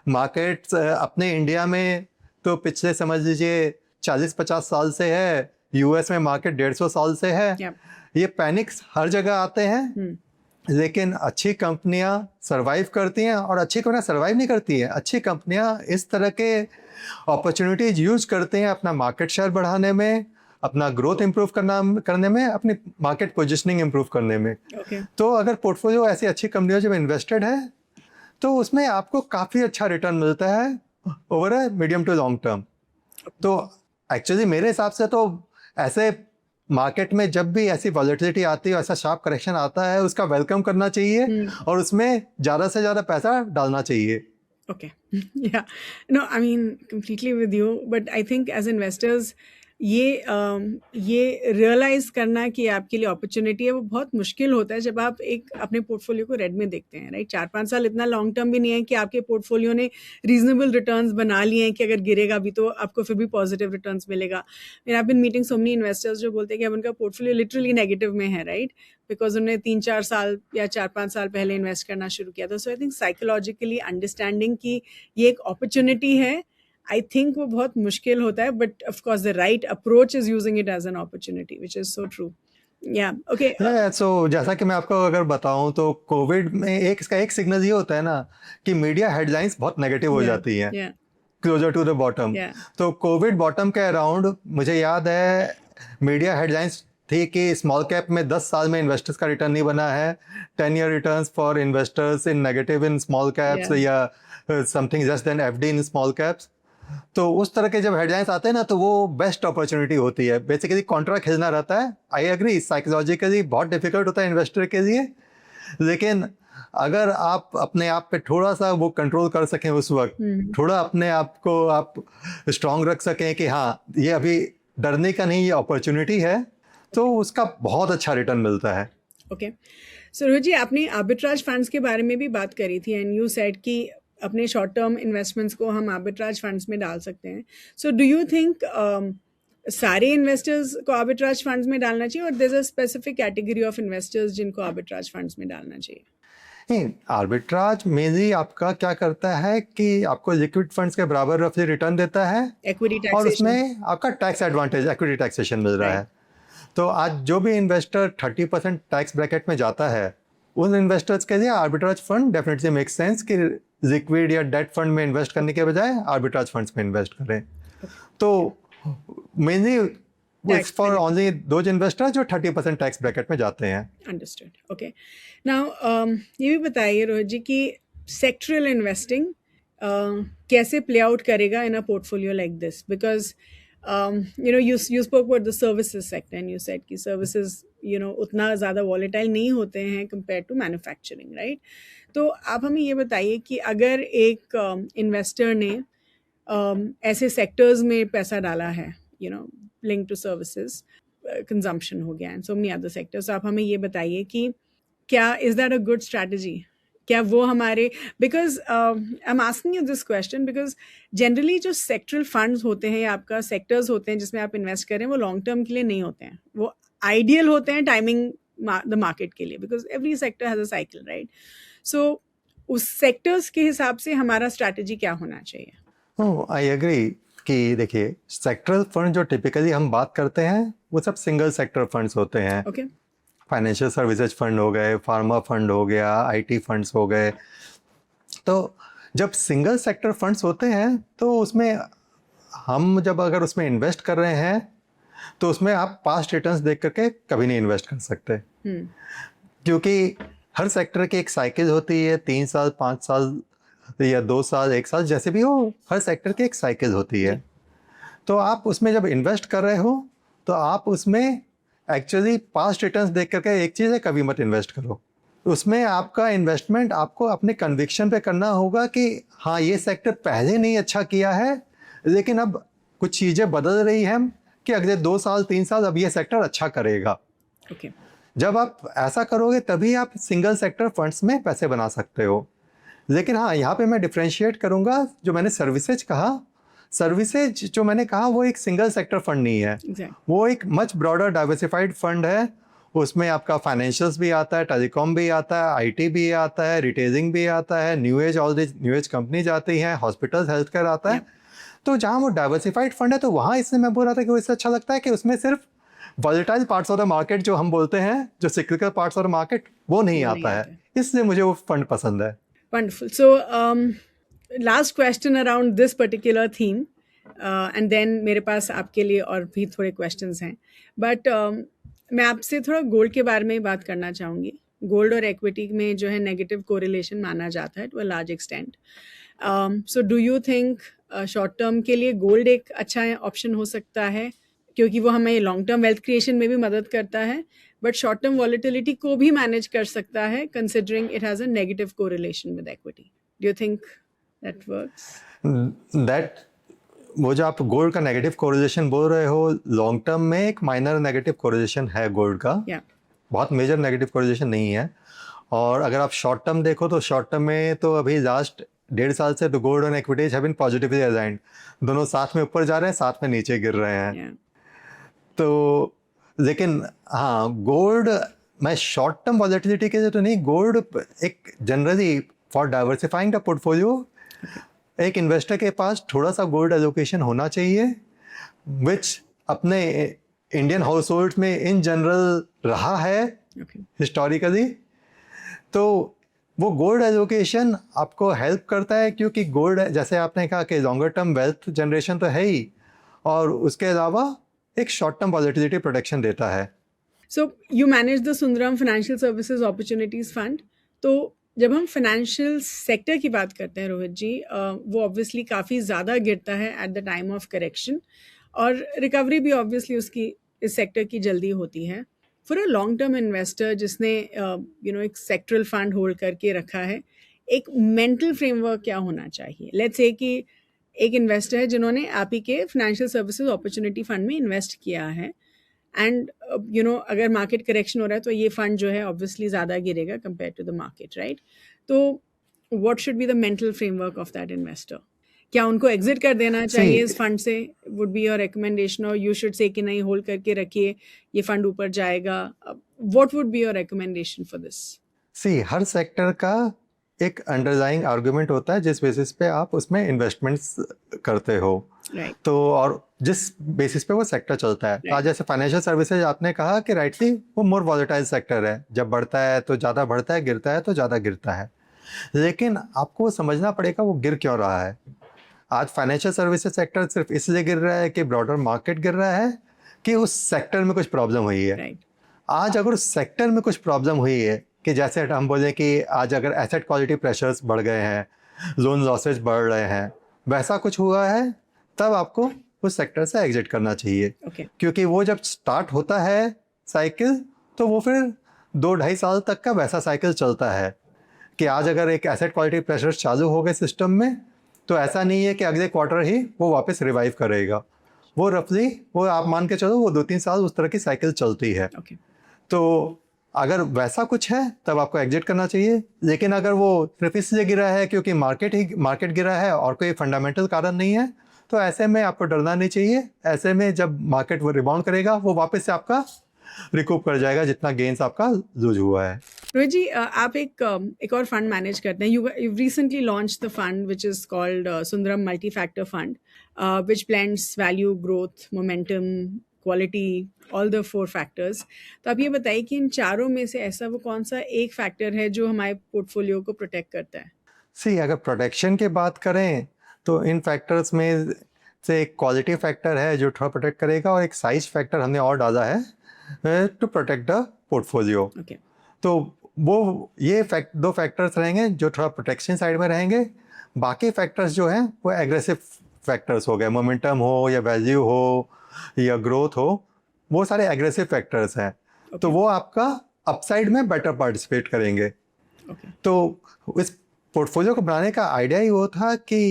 [SPEAKER 2] मार्केट अपने इंडिया में तो पिछले समझ लीजिए 40-50 साल से है, यूएस में मार्केट 150 साल से है। ये पैनिक्स हर जगह आते हैं, लेकिन अच्छी कंपनियां सरवाइव करती हैं और अच्छी कंपनियां सरवाइव नहीं करती हैं। अच्छी कंपनियां इस तरह के अपॉर्चुनिटीज यूज करते हैं अपना मार्केट शेयर बढ़ाने में, अपना ग्रोथ इंप्रूव करने में, अपनी मार्केट पोजीशनिंग इंप्रूव करने में। तो अगर पोर्टफोलियो ऐसी अच्छी कंपनियों जब इन्वेस्टेड है तो उसमें आपको काफ़ी अच्छा रिटर्न मिलता है over a medium to long term. तो एक्चुअली मेरे हिसाब से तो ऐसे मार्केट में जब भी ऐसी वॉलेटिलिटी आती है, ऐसा शार्प करेक्शन आता है, उसका वेलकम करना चाहिए और उसमें ज़्यादा से ज़्यादा पैसा डालना चाहिए।
[SPEAKER 1] Okay. Yeah. No, I mean, completely with you. But I think as investors, ये रियलाइज़ करना कि आपके लिए अपॉर्चुनिटी है वो बहुत मुश्किल होता है जब आप एक अपने पोर्टफोलियो को रेड में देखते हैं, राइट? 4-5 साल इतना लॉन्ग टर्म भी नहीं है कि आपके पोर्टफोलियो ने रीजनेबल रिटर्न्स बना लिए हैं कि अगर गिरेगा भी तो आपको फिर भी पॉजिटिव रिटर्न्स मिलेगा। I have been meeting so many investors जो बोलते हैं कि अब उनका पोर्टफोलियो लिटरली नेगेटिव में है, राइट? बिकॉज उन्होंने 3-4 साल या 4-5 साल पहले इन्वेस्ट करना शुरू किया था। सो आई थिंक साइकोलॉजिकली अंडरस्टैंडिंग कि ये एक अपॉर्चुनिटी है, आई थिंक वो बहुत मुश्किल होता है, but of course the right approach is using it as an opportunity which is so true. या ओके।
[SPEAKER 2] सो जैसा कि मैं आपको अगर बताऊं तो कोविड में एक इसका एक सिग्नल ये होता है ना कि मीडिया हेडलाइंस बहुत नेगेटिव हो जाती हैं, क्लोजर टू द बॉटम। तो कोविड बॉटम के अराउंड मुझे याद है मीडिया हेडलाइंस थी कि स्मॉल कैप में 10 साल में इन्वेस्टर्स का रिटर्न नहीं बना है, 10-year returns for investors in negative in small caps या something less than FD in small caps. तो उस तरह के जब हेडलाइंस आते हैं ना तो वो बेस्ट अपॉर्चुनिटी होती है, बेसिकली कॉन्ट्रा खिलना रहता है। आई एग्री, साइकोलॉजिकली बहुत डिफिकल्ट होता है इन्वेस्टर के लिए, लेकिन अगर आप अपने आप पे थोड़ा सा वो कंट्रोल कर सकें उस वक्त, थोड़ा अपने आप को आप स्ट्रांग रख सकें कि हाँ ये अभी डरने का नहीं, ये अपॉर्चुनिटी है, तो उसका बहुत अच्छा रिटर्न मिलता है।
[SPEAKER 1] ओके, सो रोहित जी, आपने आर्बिट्राज फंड्स के बारे में भी बात करी थी एंड यू सेड कि अपने शॉर्ट टर्म इन्वेस्टमेंट्स को हम आर्बिट्राज फंड्स में डाल सकते हैं। सो डू यू थिंक सारे इन्वेस्टर्स को आर्बिट्राज फंड्स में डालना चाहिए और there is a specific category of investors जिनको आर्बिट्राज फंड्स में डालना चाहिए?
[SPEAKER 2] आर्बिट्राज मेनली आपका क्या करता है कि आपको लिक्विड फंड्स के बराबर रफली रिटर्न देता है,
[SPEAKER 1] इक्विटी
[SPEAKER 2] और
[SPEAKER 1] टैक्सेशन,
[SPEAKER 2] उसमें आपका टैक्स एडवांटेज, इक्विटी टैक्सेशन मिल रहा है। तो आज जो भी इन्वेस्टर 30% टैक्स ब्रैकेट में जाता है, उन इन्वेस्टर्स के लिए arbitrage fund definitely make sense कि लिक्विड या डेट फंड में इन्वेस्ट करने के बजाय आर्बिट्राज फंड्स में इन्वेस्ट करें। तो mainly it's for only those investor जो 30% टैक्स ब्रैकेट में जाते हैं।
[SPEAKER 1] Understood, okay. नाउ ये भी बताइए रोहित जी कि सेक्टरल इन्वेस्टिंग कैसे प्ले आउट करेगा in a portfolio like this, because you know you spoke about the services sector and you said कि services उतना ज़्यादा volatile नहीं होते हैं compared to manufacturing, right? तो आप हमें ये बताइए कि अगर एक investor ने ऐसे sectors में पैसा डाला है, linked to services, consumption हो गया and so many other sectors, तो आप हमें ये बताइए कि क्या is that a good strategy? क्या वो हमारे, because I am asking you this question because generally जो सेक्टरल फंड्स होते हैं या आपका सेक्टर्स होते हैं जिसमें आप इन्वेस्ट करें वो लॉन्ग टर्म के लिए नहीं होते हैं, वो आइडियल होते हैं टाइमिंग द मार्केट के लिए, because every sector has a cycle, right? So उस सेक्टर्स के हिसाब से हमारा स्ट्रैटेजी क्या होना चाहिए?
[SPEAKER 2] ओह, आई एग्री कि देखिए सेक्टरल फंड जो टिपिकली हम बात करते हैं वो सब सिंगल सेक्टर फंड्स होते हैं।
[SPEAKER 1] ओके,
[SPEAKER 2] फाइनेंशियल सर्विसेज फंड हो गए, फार्मा फंड हो गया, आईटी फंड्स हो गए। तो जब सिंगल सेक्टर फंड्स होते हैं तो उसमें हम जब अगर उसमें इन्वेस्ट कर रहे हैं तो उसमें आप पास्ट रिटर्न्स देख करके कभी नहीं इन्वेस्ट कर सकते, क्योंकि हर सेक्टर की एक साइकिल होती है, 3 साल 5 साल या 2 साल 1 साल जैसे भी हो, हर सेक्टर की एक साइकिल होती है। तो आप उसमें जब इन्वेस्ट कर रहे हो तो आप उसमें एक्चुअली पास्ट रिटर्न्स देख करके एक चीज़ है, कभी मत इन्वेस्ट करो। उसमें आपका इन्वेस्टमेंट आपको अपने कन्विक्शन पे करना होगा कि हाँ ये सेक्टर पहले नहीं अच्छा किया है, लेकिन अब कुछ चीज़ें बदल रही हैं कि अगले 2 साल 3 साल अब ये सेक्टर अच्छा करेगा।
[SPEAKER 1] ओके,
[SPEAKER 2] जब आप ऐसा करोगे तभी आप सिंगल सेक्टर फंड्स में पैसे बना सकते हो। लेकिन हाँ, यहाँ पे मैं डिफ्रेंशिएट करूँगा, जो मैंने सर्विसेज कहा, सर्विसेज जो मैंने कहा वो एक सिंगल सेक्टर फंड नहीं है, वो एक मच ब्रॉडर डाइवर्सिफाइड फंड है। उसमें आपका फाइनेंशियल्स भी आता है, टेलीकॉम भी आता है, आईटी भी आता है, रिटेलिंग भी आता है, new age, all the new age companies आती हैं, हॉस्पिटल्स, हेल्थ केयर आता है। तो जहाँ वो डाइवर्सिफाइड फंड है तो वहाँ इससे मैं बोल रहा था कि इससे अच्छा लगता है कि उसमें सिर्फ volatile parts of the market जो हम बोलते हैं, जो cyclical parts of the market, वो नहीं आता है, इसलिए मुझे वो फंड पसंद है।
[SPEAKER 1] Wonderful. So last question around this particular theme and then मेरे पास आपके लिए और भी थोड़े क्वेश्चंस हैं, बट मैं आपसे थोड़ा गोल्ड के बारे में बात करना चाहूँगी। गोल्ड और इक्विटी में जो है नेगेटिव कोरिलेशन माना जाता है to a large extent. So do you think short term के लिए गोल्ड एक अच्छा ऑप्शन हो सकता है, क्योंकि वो हमें लॉन्ग टर्म वेल्थ क्रिएशन में भी मदद करता है, बट शॉर्ट टर्म वॉलेटिलिटी को भी मैनेज कर सकता है considering it has a negative correlation with equity? Do you think that works?
[SPEAKER 2] That वो जो आप गोल्ड का नेगेटिव कोरिलेशन बोल रहे हो, लॉन्ग टर्म में एक माइनर नेगेटिव कोरिलेशन है गोल्ड का, बहुत मेजर नेगेटिव कोरिलेशन नहीं है। और अगर आप शॉर्ट टर्म देखो तो शॉर्ट टर्म में तो अभी लास्ट 1.5 साल से तो गोल्ड और equities have been positively aligned, दोनों साथ में ऊपर जा रहे हैं, साथ में नीचे गिर रहे हैं। तो लेकिन हाँ, गोल्ड मैं शॉर्ट टर्म वॉलेटिलिटी के लिए तो नहीं, गोल्ड एक generally for diversifying the portfolio एक इन्वेस्टर के पास थोड़ा सा गोल्ड एलोकेशन होना चाहिए, विच अपने इंडियन हाउस होल्ड में इन जनरल रहा है हिस्टोरिकली। तो वो गोल्ड एलोकेशन आपको हेल्प करता है, क्योंकि गोल्ड जैसे आपने कहा कि लॉन्गर टर्म वेल्थ जनरेशन तो है ही, और उसके अलावा एक शॉर्ट टर्म वॉलेटिलिटी प्रोटेक्शन देता है।
[SPEAKER 1] So you manage the Sundaram financial services opportunities fund. तो जब हम फाइनेंशियल सेक्टर की बात करते हैं रोहित जी, वो ऑब्वियसली काफ़ी ज़्यादा गिरता है at the time of correction, और रिकवरी भी ऑब्वियसली उसकी इस सेक्टर की जल्दी होती है। For a long term investor जिसने एक सेक्टरल फंड होल्ड करके रखा है, एक मेंटल फ्रेमवर्क क्या होना चाहिए? लेट्स से कि एक इन्वेस्टर है जिन्होंने आप ही के फाइनेंशियल सर्विसेज अपॉर्चुनिटी फंड में इन्वेस्ट किया है, एंड अगर मार्केट करेक्शन हो रहा है तो ये फंड जो है ऑब्वियसली ज़्यादा गिरेगा compare to the market, right? तो what should be the mental framework of that investor? क्या उनको एग्जिट कर देना चाहिए इस फंड से? वुड बी योर रिकमेंडेशन, और यू शुड से कि नहीं, होल्ड करके रखिए, ये फंड ऊपर जाएगा? What would be your recommendation for this?
[SPEAKER 2] See, हर सेक्टर का एक अंडरलाइंग आर्गुमेंट होता है जिस बेसिस पे आप उसमें इन्वेस्टमेंट्स करते हो,
[SPEAKER 1] right.
[SPEAKER 2] तो और जिस बेसिस पे वो सेक्टर चलता है। right. आज जैसे फाइनेंशियल सर्विसेज आपने कहा कि राइटली वो मोर वॉलेटाइल सेक्टर है, जब बढ़ता है तो ज़्यादा बढ़ता है, गिरता है तो ज़्यादा गिरता है, लेकिन आपको समझना पड़ेगा वो गिर क्यों रहा है। आज फाइनेंशियल सर्विसेज सेक्टर सिर्फ इसलिए गिर रहा है कि ब्रॉडर मार्केट गिर रहा है, कि उस सेक्टर में कुछ प्रॉब्लम हुई है।
[SPEAKER 1] right.
[SPEAKER 2] आज अगर उस सेक्टर में कुछ प्रॉब्लम हुई है, कि जैसे हम बोले कि आज अगर एसेट क्वालिटी प्रेशर्स बढ़ गए हैं, लोन लॉसेज बढ़ रहे हैं, वैसा कुछ हुआ है, तब आपको उस सेक्टर से एग्जिट करना चाहिए। क्योंकि वो जब स्टार्ट होता है साइकिल, तो वो फिर 2-2.5 साल तक का वैसा साइकिल चलता है, कि आज अगर एक एसेट क्वालिटी प्रेशर चालू हो गए सिस्टम में, तो ऐसा नहीं है कि अगले क्वार्टर ही वो वापस रिवाइव करेगा। वो रफली वो आप मान के चलो वो 2-3 साल उस तरह की साइकिल चलती है। तो अगर वैसा कुछ है तब आपको एग्जिट करना चाहिए, लेकिन अगर वो सिर्फ इसलिए गिरा है क्योंकि मार्केट गिरा है और कोई फंडामेंटल कारण नहीं है, तो ऐसे में आपको डरना नहीं चाहिए। ऐसे में जब मार्केट वो रिबाउंड करेगा, वो वापस से आपका रिकूप कर जाएगा जितना गेन्स आपका लूज हुआ है।
[SPEAKER 1] रोहित जी, आप एक और फंड मैनेज करते हैं। You recently launch the fund which is called Sundaram multi factor fund, which blends value, growth, momentum, quality, all the 4 factors. तो आप ये बताइए कि इन चारों में से ऐसा वो कौन सा एक फैक्टर है जो हमारे पोर्टफोलियो को प्रोटेक्ट करता है?
[SPEAKER 2] सी, अगर प्रोटेक्शन की बात करें तो इन फैक्टर्स में से एक क्वालिटी फैक्टर है जो थोड़ा प्रोटेक्ट करेगा, और एक साइज फैक्टर हमने और डाला है टू प्रोटेक्ट द पोर्टफोलियो। तो वो ये 2 फैक्टर्स रहेंगे जो थोड़ा प्रोटेक्शन साइड में रहेंगे। बाकी फैक्टर्स जो हैं वो एग्रेसिव फैक्टर्स हो गए, मोमेंटम हो या वैल्यू हो या ग्रोथ हो, वो सारे एग्रेसिव फैक्टर्स हैं। तो वो आपका अपसाइड में बेटर पार्टिसिपेट करेंगे। तो इस पोर्टफोलियो को बनाने का आइडिया ही वो था कि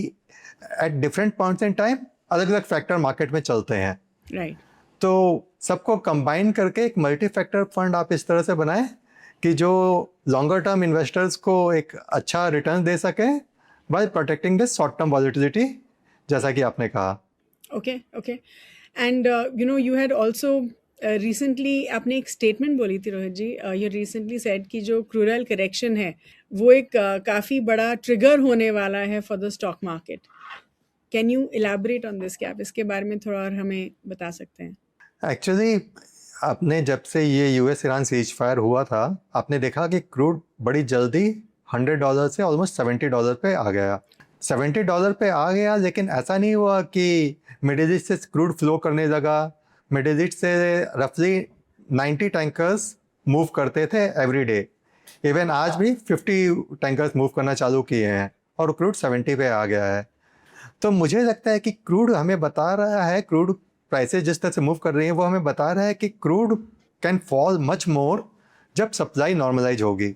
[SPEAKER 2] at different points in time अलग अलग फैक्टर मार्केट में चलते हैं,
[SPEAKER 1] राइट।
[SPEAKER 2] तो सबको कंबाइन करके एक मल्टी फैक्टर फंड आप इस तरह से बनाएं कि जो लॉन्गर टर्म इन्वेस्टर्स को एक अच्छा रिटर्न दे सके by protecting this short term volatility, जैसा कि आपने कहा।
[SPEAKER 1] Okay. And you had also recently आपने एक स्टेटमेंट बोली थी Rohit ji, you recently said कि जो क्रूरल करेक्शन है वो एक काफ़ी बड़ा ट्रिगर होने वाला है for the stock market. Can you elaborate on this? क्या आप इसके बारे में थोड़ा और हमें बता सकते हैं?
[SPEAKER 2] एक्चुअली आपने जब से ये यूएस ईरान सीज फायर हुआ था, आपने देखा कि क्रूड बड़ी जल्दी $100 से ऑलमोस्ट $70 पे आ गया। $70 पे आ गया, लेकिन ऐसा नहीं हुआ कि मिडिल ईस्ट से क्रूड फ्लो करने लगा। मिडिल ईस्ट से रफली 90 टैंकर्स मूव करते थे एवरी डे। इवन आज भी 50 टैंकर्स मूव करना चालू किए हैं और क्रूड 70 पे आ गया है। तो मुझे लगता है कि क्रूड हमें बता रहा है, क्रूड प्राइसेस जिस तरह से मूव कर रही हैं वो हमें बता रहा है कि crude can fall much more जब सप्लाई नॉर्मलाइज होगी।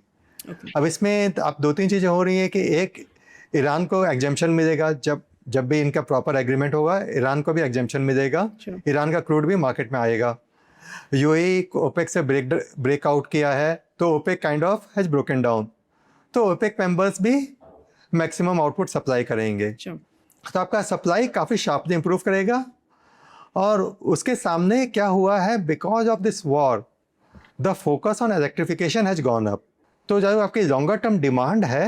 [SPEAKER 2] अब इसमें आप 2-3 चीज़ें हो रही हैं कि एक, ईरान को एग्जेम्पशन मिलेगा जब जब भी इनका प्रॉपर एग्रीमेंट होगा, ईरान को भी एग्जेम्पशन मिलेगा, ईरान का क्रूड भी मार्केट में आएगा। यूएई ओपेक से ब्रेकआउट किया है, तो OPEC kind of has broken down, तो ओपेक मेंबर्स भी मैक्सिमम आउटपुट सप्लाई करेंगे, तो आपका सप्लाई काफ़ी शार्पली इंप्रूव करेगा। और उसके सामने क्या हुआ है, because of this war the focus on electrification has gone up, तो जो आपकी लॉन्गर टर्म डिमांड है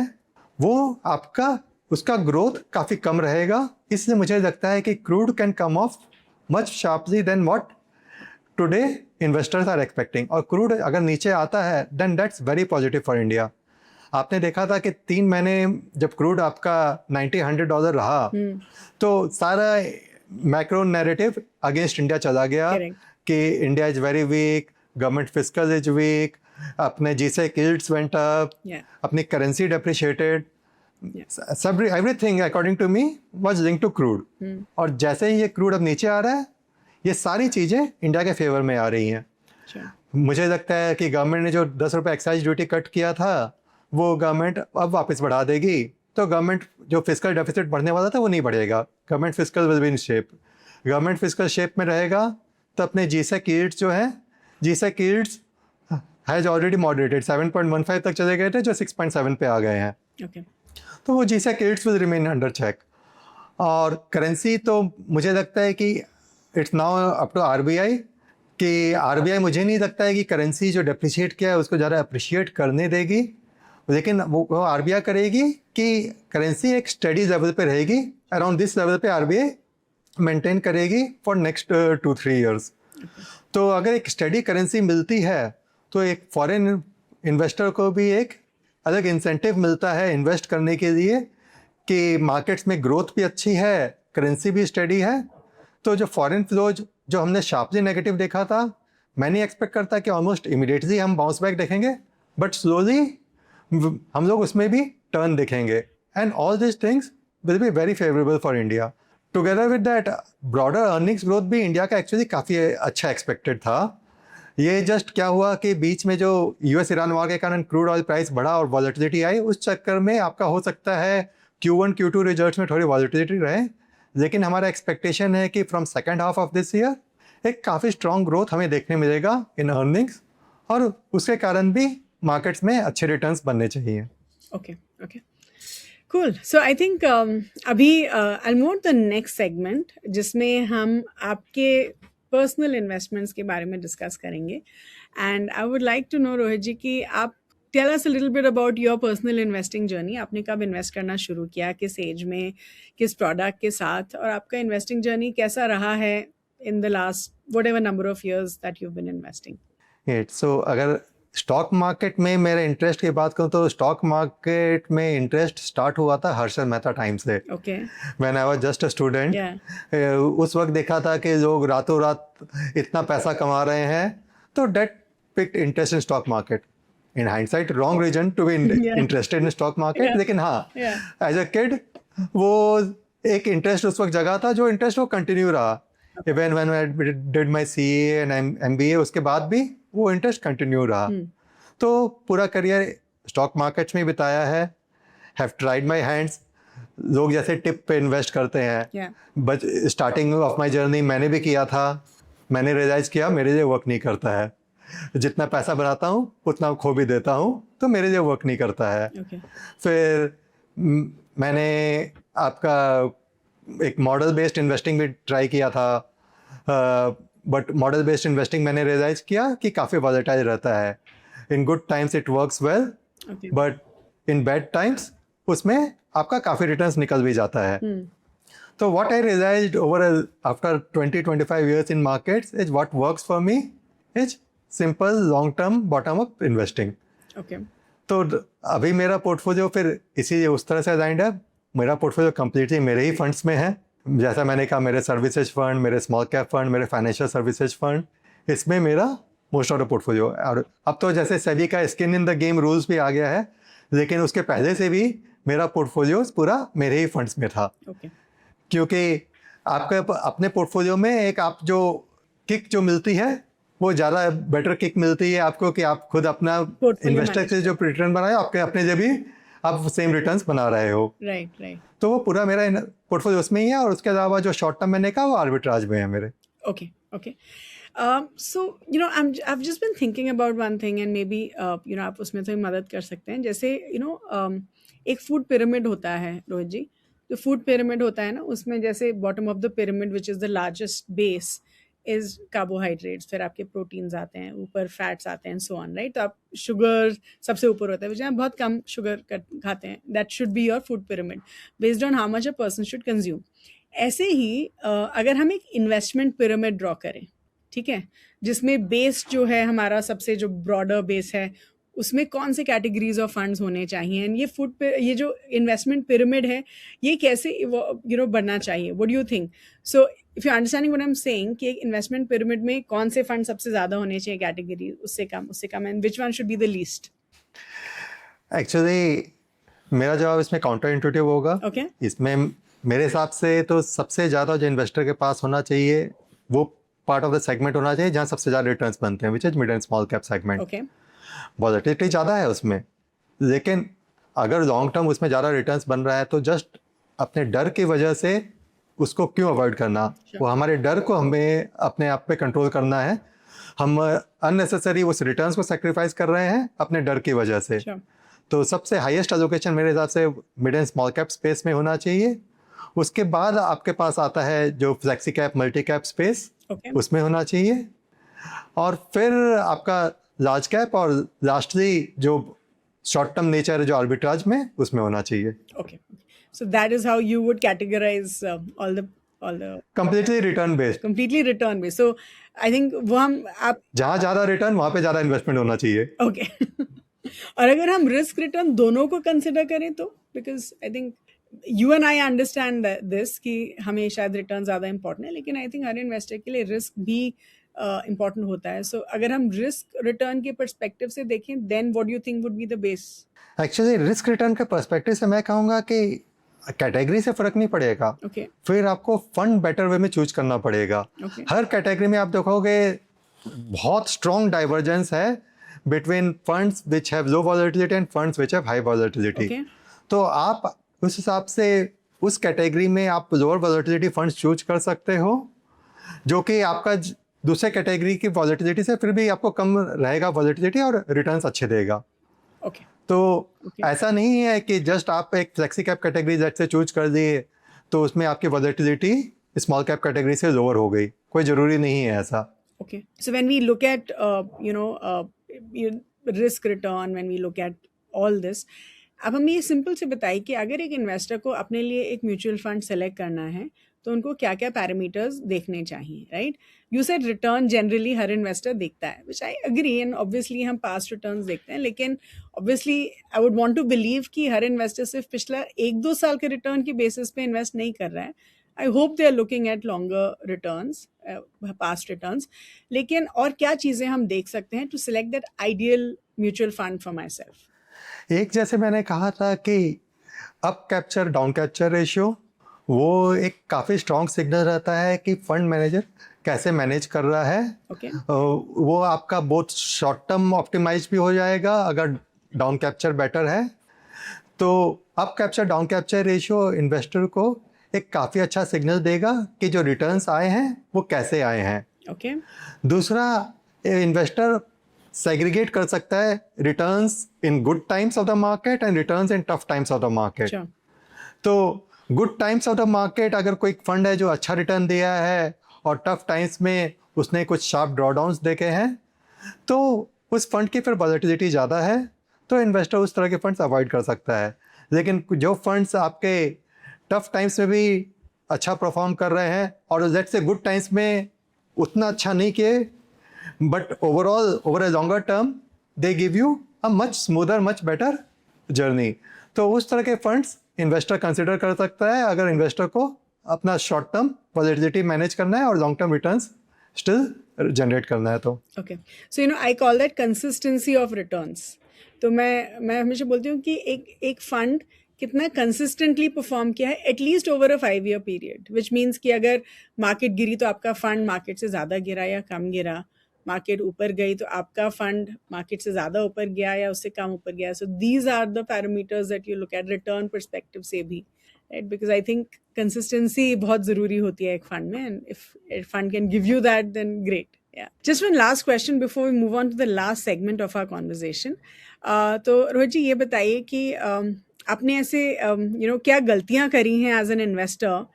[SPEAKER 2] वो आपका उसका ग्रोथ काफ़ी कम रहेगा। इसलिए मुझे लगता है कि crude can come off much sharply than what today investors are expecting. और क्रूड अगर नीचे आता है then that's very positive for India. आपने देखा था कि 3 महीने जब क्रूड आपका $90-100 रहा, तो सारा मैक्रो नैरेटिव अगेंस्ट इंडिया चला गया कि India is very weak, government fiscal is weak, अपने जीसे किल्ड्स वेंट अप, अपनी करेंसी डेप्रिशिएटेड, सब everything according to me was linked to crude. और जैसे ही ये क्रूड अब नीचे आ रहा है, ये सारी चीज़ें इंडिया के फेवर में आ रही हैं। मुझे लगता है कि गवर्नमेंट ने जो 10 रुपये एक्साइज ड्यूटी कट किया था वो गवर्नमेंट अब वापस बढ़ा देगी, तो गवर्नमेंट जो फिस्कल डेफिसिट बढ़ने वाला था वो नहीं बढ़ेगा। Government fiscal will be in shape, government fiscal shape में रहेगा, तो अपने जीसे किल्ड्स जो हैं, जीसे किल्ड्स हैज़ ऑलरेडी मॉडरेटेड 7.15 तक चले गए थे, जो 6.7 पे आ गए हैं। तो वो G-sec yields will remain under check. और करेंसी तो मुझे लगता है कि it's now up to RBI, कि आरबीआई मुझे नहीं लगता है कि करेंसी जो डेप्रिशिएट किया है उसको ज़्यादा अप्रिशिएट करने देगी, लेकिन वो आरबीआई करेगी कि करेंसी एक स्टडी लेवल पे रहेगी, अराउंड दिस लेवल पे आरबीआई मेंटेन करेगी फॉर नेक्स्ट 2-3 ईयर्स। तो अगर एक स्टडी करेंसी मिलती है तो एक फॉरेन इन्वेस्टर को भी एक अलग इंसेंटिव मिलता है इन्वेस्ट करने के लिए कि मार्केट्स में ग्रोथ भी अच्छी है, करेंसी भी स्टडी है। तो जो फॉरेन फ्लोज जो हमने शार्पली नेगेटिव देखा था, मैं नहीं एक्सपेक्ट करता कि ऑलमोस्ट इमीडिएटली हम बाउंस बैक देखेंगे, बट स्लोली हम लोग उसमें भी टर्न देखेंगे, and all this things will be very favourable for India. Together with that broader earnings growth भी इंडिया का एक्चुअली काफ़ी अच्छा एक्सपेक्टेड था। ये जस्ट क्या हुआ कि बीच में जो यूएस ईरान वॉर के कारण क्रूड ऑयल प्राइस बढ़ा और वॉलेटिलिटी आई, उस चक्कर में आपका हो सकता है Q1 Q2 रिजल्ट्स में थोड़ी वॉलेटिलिटी रहे, लेकिन हमारा एक्सपेक्टेशन है कि from second half of this year एक काफ़ी स्ट्रॉन्ग ग्रोथ हमें देखने मिलेगा इन अर्निंग्स, और उसके कारण भी मार्केट्स में अच्छे रिटर्न्स बनने चाहिए।
[SPEAKER 1] Okay okay, cool. So I think अभी I move the next segment, जिसमें हम आपके पर्सनल इन्वेस्टमेंट्स के बारे में डिस्कस करेंगे। And I would like to know, Rohit ji, कि आप tell us a little bit about your personal investing journey. आपने कब इन्वेस्ट करना शुरू किया, किस एज में, किस प्रोडक्ट के साथ, और आपका इन्वेस्टिंग जर्नी कैसा रहा है in the last whatever number of years that you have been investing.
[SPEAKER 2] So अगर स्टॉक मार्केट में मेरे इंटरेस्ट की बात करूँ तो स्टॉक मार्केट में इंटरेस्ट स्टार्ट हुआ था हर्षद मेहता टाइम से। When I was just a student, उस वक्त देखा था कि लोग रातों रात इतना पैसा कमा रहे हैं, तो that picked interest in stock market. In hindsight wrong reason to be interested in stock market, लेकिन हाँ एज अ किड वो एक इंटरेस्ट उस वक्त जगह था, जो इंटरेस्ट वो कंटिन्यू रहा। Even when I did my CA and MBA, उसके बाद भी वो इंटरेस्ट कंटिन्यू रहा। तो पूरा करियर स्टॉक मार्केट्स में बिताया है। हैव ट्राइड माय हैंड्स, लोग जैसे टिप पे इन्वेस्ट करते हैं, but starting of my journey मैंने भी किया था। मैंने रियलाइज़ किया मेरे लिए वर्क नहीं करता है, जितना पैसा बनाता हूँ उतना खो भी देता हूँ, तो मेरे लिए वर्क नहीं करता है। फिर मैंने आपका एक मॉडल बेस्ड इन्वेस्टिंग भी ट्राई किया था, बट मॉडल बेस्ड इन्वेस्टिंग मैंने रियलाइज़ किया कि काफ़ी वॉलेटाइल रहता है। In good times it works well, but in bad times उसमें आपका काफ़ी रिटर्न्स निकल भी जाता है। तो what I realised over after 20-25 years in markets is what works for me is simple long term bottom up investing. तो अभी मेरा पोर्टफोलियो फिर इसी उस तरह से अलाइंड है। मेरा पोर्टफोलियो कंप्लीटली मेरे ही फंड्स में है। जैसा मैंने कहा, मेरे सर्विसेज फंड, मेरे स्मॉल कैप फंड, मेरे फाइनेंशियल सर्विसेज फंड, इसमें मेरा मोस्ट ऑफ द पोर्टफोलियो। और अब तो जैसे सेबी का skin in the game rules भी आ गया है, लेकिन उसके पहले से भी मेरा पोर्टफोलियो पूरा मेरे ही फंड्स में था। क्योंकि आपका अपने पोर्टफोलियो में एक आप जो किक जो मिलती है, वो ज़्यादा बेटर किक मिलती है आपको कि आप खुद अपना इन्वेस्टर से जो रिटर्न बनाए, आपके अपने लिए भी आप सेम रिटर्न्स बना रहे हो।
[SPEAKER 1] राइट।
[SPEAKER 2] तो वो पूरा मेरा पोर्टफोलियो उसमें ही है, और उसके अलावा जो शॉर्ट टर्म मैंने कहा वो आर्बिट्राज में है मेरे।
[SPEAKER 1] Okay, okay. So I've just been thinking about one thing, and maybe आप उसमें थोड़ी मदद कर सकते हैं. जैसे एक फूड पिरामिड होता है रोहित जी. जो फूड पिरामिड होता है ना, उसमें जैसे bottom of the pyramid which is the largest base is carbohydrates, फिर आपके प्रोटीन्स आते हैं, ऊपर फैट्स आते हैं, सो ऑन, राइट. तो आप शुगर सबसे ऊपर होता है, विच आप बहुत कम शुगर खाते हैं. That should be your food pyramid based on how much a person should consume. ऐसे ही अगर हम एक इन्वेस्टमेंट पिरामिड ड्रॉ करें, ठीक है, जिसमें बेस जो है हमारा सबसे जो ब्रॉडर बेस है, उसमें कौन से कैटेगरीज ऑफ फंड्स होने चाहिए, एंड ये जो इन्वेस्टमेंट पिरामिड है, ये कैसे बनना चाहिए, what do you think? So if you understanding what I am saying, कि एक इन्वेस्टमेंट पिरामिड में कौन से फंड सबसे ज़्यादा होने चाहिए कैटेगरी, उससे कम, and which one should be the least?
[SPEAKER 2] Actually मेरा जवाब इसमें काउंटर इंट्यूटिव होगा.
[SPEAKER 1] ओके.
[SPEAKER 2] इसमें मेरे हिसाब से तो सबसे ज़्यादा जो इन्वेस्टर के पास होना चाहिए वो पार्ट ऑफ द सेगमेंट होना चाहिए जहाँ सबसे ज़्यादा रिटर्न्स बनते हैं, which is mid and small cap segment.
[SPEAKER 1] Okay.
[SPEAKER 2] Volatility ज़्यादा है उसमें, लेकिन अगर लॉन्ग टर्म उसमें ज़्यादा रिटर्न्स बन रहा है तो जस्ट अपने डर की वजह से उसको क्यों अवॉइड करना. वो हमारे डर को हमें अपने आप पे कंट्रोल करना है. हम अननेसेसरी उस रिटर्न्स को सेक्रीफाइस कर रहे हैं अपने डर की वजह से. तो सबसे हाईएस्ट एलोकेशन मेरे हिसाब से mid and small cap space में होना चाहिए. उसके बाद आपके पास आता है जो flexi cap multi cap space, उसमें होना चाहिए, और फिर आपका लार्ज कैप, और लास्टली जो शॉर्ट टर्म नेचर है जो आर्बिट्राज में, उसमें होना चाहिए.
[SPEAKER 1] Okay. So that is how you would categorise all the
[SPEAKER 2] completely return based.
[SPEAKER 1] completely return based. So I think वो हम आप
[SPEAKER 2] जहाँ ज़्यादा रिटर्न वहाँ पे ज़्यादा इन्वेस्टमेंट होना चाहिए.
[SPEAKER 1] ओके. और अगर हम रिस्क रिटर्न दोनों को कंसिडर करें तो, because I think you and I understand this कि हमें शायद रिटर्न ज़्यादा इंपॉर्टेंट है, लेकिन आई थिंक हर इन्वेस्टर के लिए रिस्क भी इम्पॉर्टेंट होता है. सो अगर हम रिस्क रिटर्न के पर्सपेक्टिव से देखें, then what do you think would be the base?
[SPEAKER 2] Actually risk return के पर्सपेक्टिव से मैं कहूँगा कि कैटेगरी से फर्क नहीं पड़ेगा. फिर आपको फंड बेटर वे में चूज करना पड़ेगा. हर कैटेगरी में आप देखोगे बहुत स्ट्रॉन्ग डाइवर्जेंस है between funds which have low volatility end funds which have high volatility. तो आप उस हिसाब से उस कैटेगरी में आप लोअर वॉलेटिलिटी फंड्स चूज कर सकते हो, जो कि आपका दूसरे कैटेगरी की वॉलेटिलिटी से फिर भी आपको कम रहेगा वॉलेटिलिटी, और रिटर्न्स अच्छे देगा. तो ऐसा नहीं है कि जस्ट आप एक फ्लेक्सी कैप कैटेगरी जेट से चूज कर दिए तो उसमें आपकी वॉलेटिलिटी स्मॉल कैप कैटेगरी से लोअर हो गई. कोई ज़रूरी नहीं है ऐसा.
[SPEAKER 1] Okay. So when we look at risk return, when we look at all this, अब हमें ये सिंपल से बताइए कि अगर एक इन्वेस्टर को अपने लिए एक म्यूचुअल फंड सेलेक्ट करना है तो उनको क्या क्या पैरामीटर्स देखने चाहिए, right? You said return generally हर इन्वेस्टर देखता है, which I agree, and obviously हम पास्ट रिटर्न्स देखते हैं, लेकिन obviously I would want to believe कि हर इन्वेस्टर सिर्फ पिछला 1-2 साल के रिटर्न के बेसिस पे इन्वेस्ट नहीं कर रहा है. I hope they are looking at longer returns, past returns. लेकिन और क्या चीज़ें हम देख सकते हैं to select that ideal mutual fund for myself?
[SPEAKER 2] एक जैसे मैंने कहा था कि up capture down capture ratio, वो एक काफ़ी स्ट्रॉन्ग सिग्नल रहता है कि फंड मैनेजर कैसे मैनेज कर रहा है. वो आपका बहुत शॉर्ट टर्म ऑप्टिमाइज भी हो जाएगा अगर डाउन कैप्चर बेटर है. तो up capture down capture ratio investor को एक काफ़ी अच्छा सिग्नल देगा कि जो रिटर्न्स आए हैं वो कैसे आए हैं. दूसरा, इन्वेस्टर सेग्रीगेट कर सकता है returns in good times of the market and returns in tough times of the market. तो good times of the market, अगर कोई फंड है जो अच्छा रिटर्न दिया है और टफ टाइम्स में उसने कुछ शार्प ड्रॉडाउन्स देखे हैं, तो उस फंड की फिर वॉलेटिलिटी ज़्यादा है, तो इन्वेस्टर उस तरह के फंड्स अवॉइड कर सकता है. लेकिन जो फंड्स आपके टफ टाइम्स में भी अच्छा परफॉर्म कर रहे हैं और लेट्स से गुड टाइम्स में उतना अच्छा नहीं किए, but overall over a longer term they give you a much smoother much better journey, तो उस तरह के फंड्स इन्वेस्टर कंसिडर कर सकता है अगर इन्वेस्टर को अपना शॉर्ट टर्म वॉलेटिलिटी मैनेज करना है और long term returns still generate करना है. तो
[SPEAKER 1] okay. So I call that consistency of returns. तो मैं हमेशा बोलती हूँ कि एक फंड कितना कंसिस्टेंटली परफॉर्म किया है at least over a 5 year period, which means कि अगर मार्केट गिरी तो आपका फंड मार्केट से ज़्यादा गिरा या कम गिरा, मार्केट ऊपर गई तो आपका फंड मार्केट से ज़्यादा ऊपर गया या उससे कम ऊपर गया. So these are the parameters that you look at return perspective से भी. right? Because I think consistency बहुत ज़रूरी होती है एक fund में, and if a fund can give you that, then great. Yeah. Just one last question before we move on to the last segment of our conversation. तो रोहित जी ये बताइए कि आपने ऐसे क्या गलतियां करी हैं एज एन इन्वेस्टर,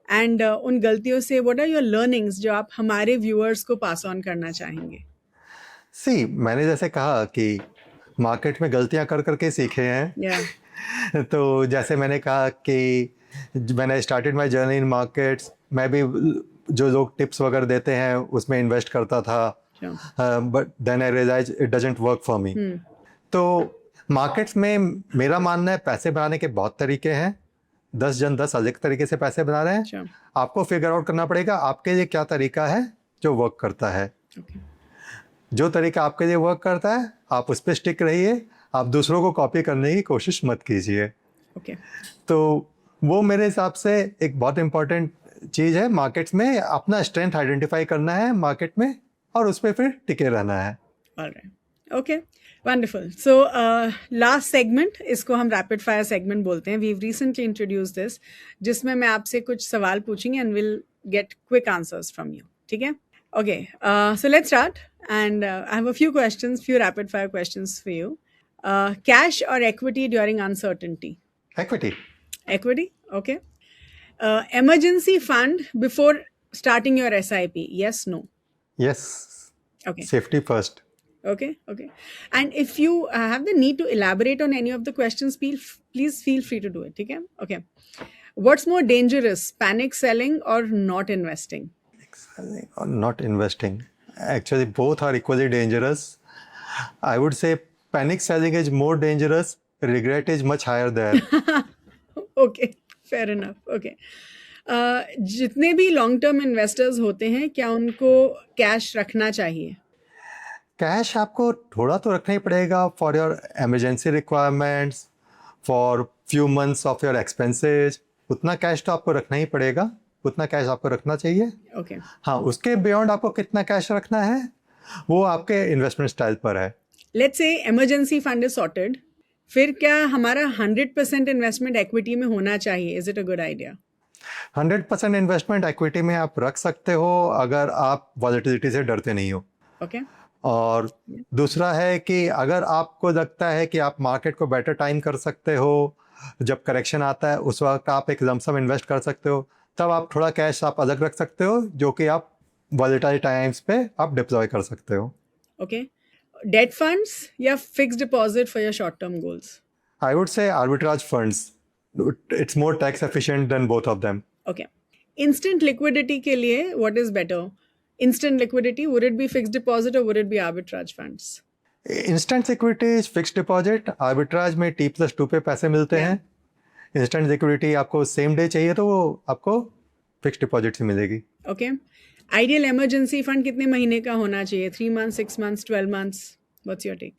[SPEAKER 1] एंड उन गलतियों से व्हाट आर योर लर्निंग्स जो आप हमारे व्यूअर्स को पास ऑन करना चाहेंगे?
[SPEAKER 2] मैंने जैसे कहा कि मार्केट में गलतियां कर करके सीखे हैं।
[SPEAKER 1] Yeah.
[SPEAKER 2] तो जैसे मैंने कहा कि when I started my journey in markets, मैं भी जो लोग टिप्स वगैरह देते हैं उसमें इन्वेस्ट करता था, but then I realize it doesn't work for me. तो मार्केट्स में मेरा मानना है पैसे बनाने के बहुत तरीके हैं, 10 जन 10 अलग तरीके से पैसे बना रहे हैं।
[SPEAKER 1] Sure.
[SPEAKER 2] आपको फिगर आउट करना पड़ेगा आपके लिए क्या तरीका है जो वर्क करता है।
[SPEAKER 1] Okay.
[SPEAKER 2] जो तरीका आपके लिए वर्क करता है आप उस पर स्टिक रहिए, आप दूसरों को कॉपी करने की कोशिश मत कीजिए।
[SPEAKER 1] Okay.
[SPEAKER 2] तो वो मेरे हिसाब से एक बहुत इम्पोर्टेंट चीज़ है। मार्केट्स में अपना स्ट्रेंथ आइडेंटिफाई करना है मार्केट में, और उस पर फिर टिके रहना है।
[SPEAKER 1] All right. Okay. Wonderful. So, last segment, इसको हम rapid fire segment बोलते हैं. We've recently introduced this, जिसमें मैं आपसे कुछ सवाल पूछूंगी and we'll get quick answers from you. ठीक है? Okay. So let's start. And I have a few questions, few rapid fire questions for you. Cash or equity during uncertainty?
[SPEAKER 2] Equity.
[SPEAKER 1] Equity. Okay. Emergency fund before starting your SIP? Yes, no?
[SPEAKER 2] Yes.
[SPEAKER 1] Okay.
[SPEAKER 2] Safety first.
[SPEAKER 1] Okay. And if you have the need to elaborate on any of the questions, please feel free to do it. Okay? Okay. What's more dangerous, panic selling or not investing?
[SPEAKER 2] Selling or not investing? Actually, both are equally dangerous. I would say panic selling is more dangerous. Regret is much higher there.
[SPEAKER 1] Okay. Fair enough. Okay. जितने भी long term investors होते हैं, क्या उनको cash रखना चाहिए?
[SPEAKER 2] Cash आपको थोड़ा तो रखना ही पड़ेगा for your emergency requirements, for few months of your expenses. उतना कैश तो आपको रखना ही पड़ेगा, उतना कैश आपको रखना चाहिए।
[SPEAKER 1] Okay.
[SPEAKER 2] हाँ, उसके बियॉन्ड आपको कितना कैश रखना है वो आपके इन्वेस्टमेंट स्टाइल पर है।
[SPEAKER 1] Let's say emergency fund is sorted, फिर क्या हमारा 100% इन्वेस्टमेंट एक्विटी में होना चाहिए? Is it a good idea?
[SPEAKER 2] 100% investment equity में आप रख सकते हो अगर आप वॉलेटिलिटी से डरते नहीं हो।
[SPEAKER 1] Okay.
[SPEAKER 2] और दूसरा है कि अगर आपको लगता है कि आप मार्केट को बेटर टाइम कर सकते हो, जब करेक्शन आता है उस वक्त आप एक लमसम इन्वेस्ट कर सकते हो, तब आप थोड़ा कैश आप अलग रख सकते हो जो कि आप वॉलेटाइल टाइम्स पे आप डिप्लॉय कर सकते हो।
[SPEAKER 1] Okay. Debt funds या fixed deposit for your short term goals?
[SPEAKER 2] I would say arbitrage funds. It's more tax efficient than both of them.
[SPEAKER 1] Okay. Instant liquidity के लिए what is better? Instant liquidity, would it be fixed deposit or would it be arbitrage funds?
[SPEAKER 2] Instant securities fixed deposit, arbitrage में T+2 पे पैसे मिलते हैं। Instant security आपको same day चाहिए तो वो आपको फिक्स्ड डिपॉजिट से मिलेगी।
[SPEAKER 1] Okay. Ideal emergency fund कितने महीने का होना चाहिए? 3 months, 6 months, 12 months? What's your take?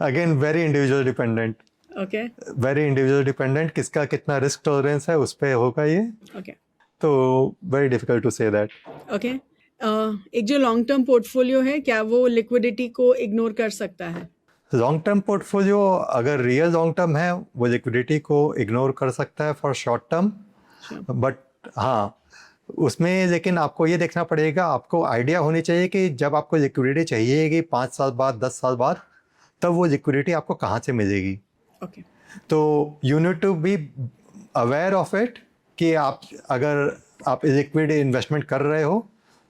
[SPEAKER 2] Again very individual dependent,
[SPEAKER 1] Okay.
[SPEAKER 2] Very individual dependent, किसका कितना रिस्क टॉलरेंस है उस पे होगा ये,
[SPEAKER 1] Okay.
[SPEAKER 2] तो very difficult to say that.
[SPEAKER 1] Okay. एक जो लॉन्ग टर्म पोर्टफोलियो है, क्या वो लिक्विडिटी को इग्नोर कर सकता है?
[SPEAKER 2] लॉन्ग टर्म पोर्टफोलियो अगर रियल लॉन्ग टर्म है वो लिक्विडिटी को इग्नोर कर सकता है फॉर शॉर्ट टर्म, बट हाँ उसमें लेकिन आपको ये देखना पड़ेगा, आपको आइडिया होनी चाहिए कि जब आपको लिक्विडिटी चाहिएगी 5 साल बाद 10 साल बाद, तब वो लिक्विडिटी आपको कहाँ से मिलेगी।
[SPEAKER 1] Okay.
[SPEAKER 2] तो you need to be aware of it कि आप अगर आप लिक्विड इन्वेस्टमेंट कर रहे हो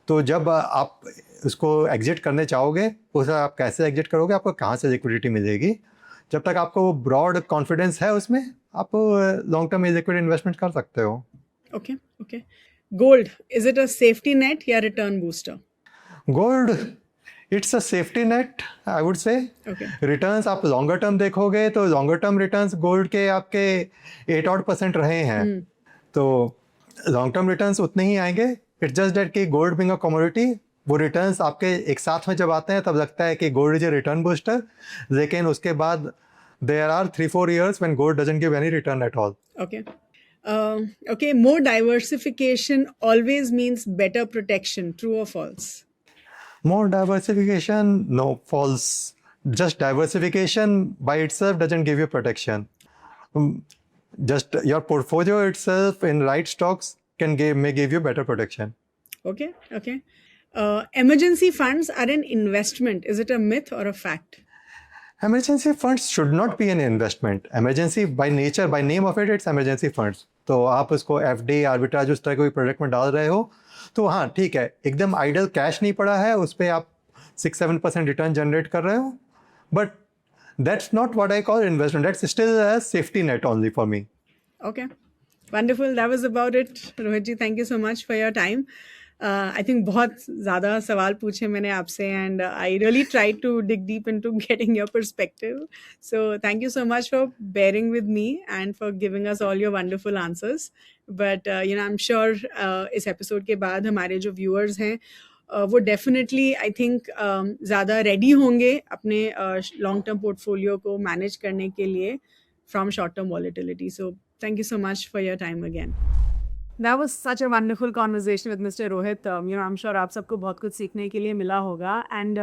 [SPEAKER 2] तो जब आप उसको एग्जिट करने चाहोगे उसे आप कैसे एग्जिट करोगे, आपको कहाँ से लिक्विडिटी मिलेगी। जब तक आपको ब्रॉड कॉन्फिडेंस है उसमें, आप लॉन्ग टर्म लिक्विड इन्वेस्टमेंट कर सकते हो।
[SPEAKER 1] Okay. Okay. Gold, is it a safety net या return booster?
[SPEAKER 2] Gold it's a safety net I would say.
[SPEAKER 1] Okay.
[SPEAKER 2] Returns आप लॉन्गर टर्म देखोगे तो लॉन्गर टर्म रिटर्न्स गोल्ड के आपके 8% रहे हैं, तो लॉन्ग टर्म रिटर्न्स उतने ही आएंगे। इट्स जस्ट दैट कि गोल्ड बिंग अ कमोडिटी, वो रिटर्न्स आपके एक साथ में जब आते हैं तब लगता है कि gold is a return booster, लेकिन उसके बाद there are 3-4 years when gold doesn't give any return at all.
[SPEAKER 1] Okay. Okay. More diversification always means better protection. True or false?
[SPEAKER 2] More diversification, no, false. Just diversification by itself doesn't give you protection. just your portfolio itself in right stocks may give you better protection.
[SPEAKER 1] Okay, okay. Emergency funds are an investment. Is it a myth or a fact?
[SPEAKER 2] Emergency funds should not be an investment. Emergency by nature, by name of it, it's emergency funds. तो आप उसको FD arbitrage उस तरह कोई product में डाल रहे हो तो हाँ ठीक है, एकदम आइडल कैश नहीं पड़ा है, उस पर आप 6-7% रिटर्न जनरेट कर रहे हो, but that's not what I call investment. That's still a safety net only for me.
[SPEAKER 1] Okay, wonderful. That was about it. Rohit ji, thank you so much for your time. I think बहुत ज़्यादा सवाल पूछे मैंने आपसे and I really tried to dig deep into getting your perspective. So thank you so much for bearing with me and for giving us all your wonderful answers. But I'm sure इस episode के बाद हमारे जो viewers हैं वो definitely I think ज़्यादा ready होंगे अपने लॉन्ग टर्म पोर्टफोलियो को मैनेज करने के लिए from short term volatility. So thank you so much for your time again. That was such a wonderful conversation with Mr. Rohit. I'm sure आप सबको बहुत कुछ सीखने के लिए मिला होगा. And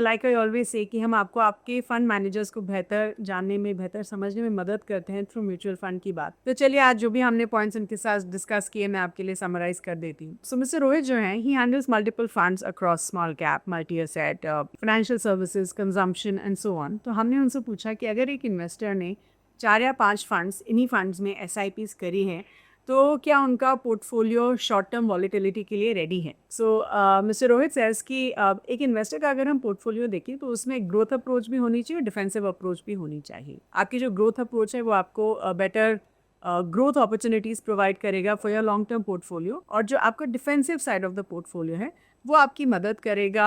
[SPEAKER 1] like I always say कि हम आपको आपके फंड मैनेजर्स को बेहतर जानने में, बेहतर समझने में मदद करते हैं थ्रू म्यूचुअल फंड की बात. तो चलिए आज जो भी हमने पॉइंट्स उनके साथ डिस्कस किए मैं आपके लिए समराइज कर देती हूँ. सो मिस्टर रोहित जो हैं, ही handles multiple funds across small cap, multi asset, financial services, consumption and so on. तो हमने उनसे पूछा कि अगर एक इन्वेस्टर ने 4 या 5 फंड्स इन्हीं फंड्स में SIPs करी हैं तो क्या उनका पोर्टफोलियो शॉर्ट टर्म वॉलेटिलिटी के लिए रेडी है. सो मिस्टर रोहित सेज कि एक इन्वेस्टर का अगर हम पोर्टफोलियो देखें तो उसमें ग्रोथ अप्रोच भी होनी चाहिए और डिफेंसिव अप्रोच भी होनी चाहिए. आपकी जो ग्रोथ अप्रोच है वो आपको बेटर ग्रोथ अपॉर्चुनिटीज़ प्रोवाइड करेगा for your long term portfolio, और जो आपका defensive side of the portfolio है वो आपकी मदद करेगा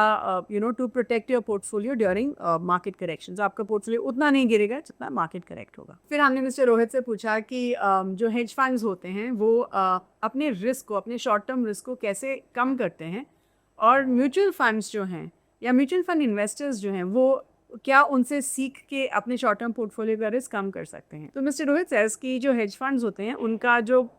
[SPEAKER 1] to protect your portfolio during market correction. आपका पोर्टफोलियो उतना नहीं गिरेगा जितना मार्केट करेक्ट होगा. फिर हमने मिस्टर रोहित से पूछा कि जो हेज फंड्स होते हैं वो अपने रिस्क को, अपने शॉर्ट टर्म रिस्क को कैसे कम करते हैं, और म्यूचुअल फंड्स जो हैं या म्यूचुअल फंड इन्वेस्टर्स जो हैं वो क्या उनसे सीख के अपने शॉर्ट टर्म पोर्टफोलियो का रिस्क कम कर सकते हैं. तो मिस्टर रोहित सेज कि जो हेज फंड्स होते हैं उनका जो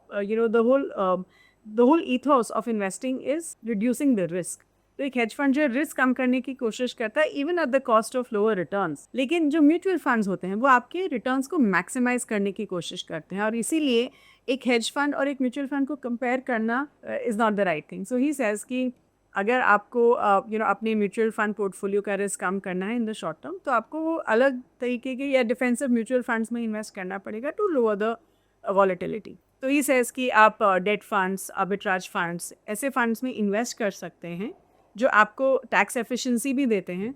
[SPEAKER 1] the whole ethos of investing is reducing the risk. तो एक हेज फंड जो है रिस्क कम करने की कोशिश करता है even at the cost of lower returns. लेकिन जो म्यूचुअल फंड्स होते हैं वो आपके रिटर्न्स को मैक्सिमाइज करने की कोशिश करते हैं, और इसीलिए एक हेज फंड और एक म्यूचुअल फंड को कंपेयर करना is not the right thing. So he says कि अगर आपको अपने म्यूचुअल फंड पोर्टफोलियो का रिस्क कम करना है इन द शॉर्ट टर्म तो आपको वो अलग तरीके के या डिफेंसिव म्यूचुअल फंड्स में इन्वेस्ट करना पड़ेगा टू लोअर द वॉलेटिलिटी. तो ही सेज कि आप डेट फंड्स, आर्बिट्राज फंड्स, ऐसे फंड्स में इन्वेस्ट कर सकते हैं जो आपको टैक्स एफिशिएंसी भी देते हैं,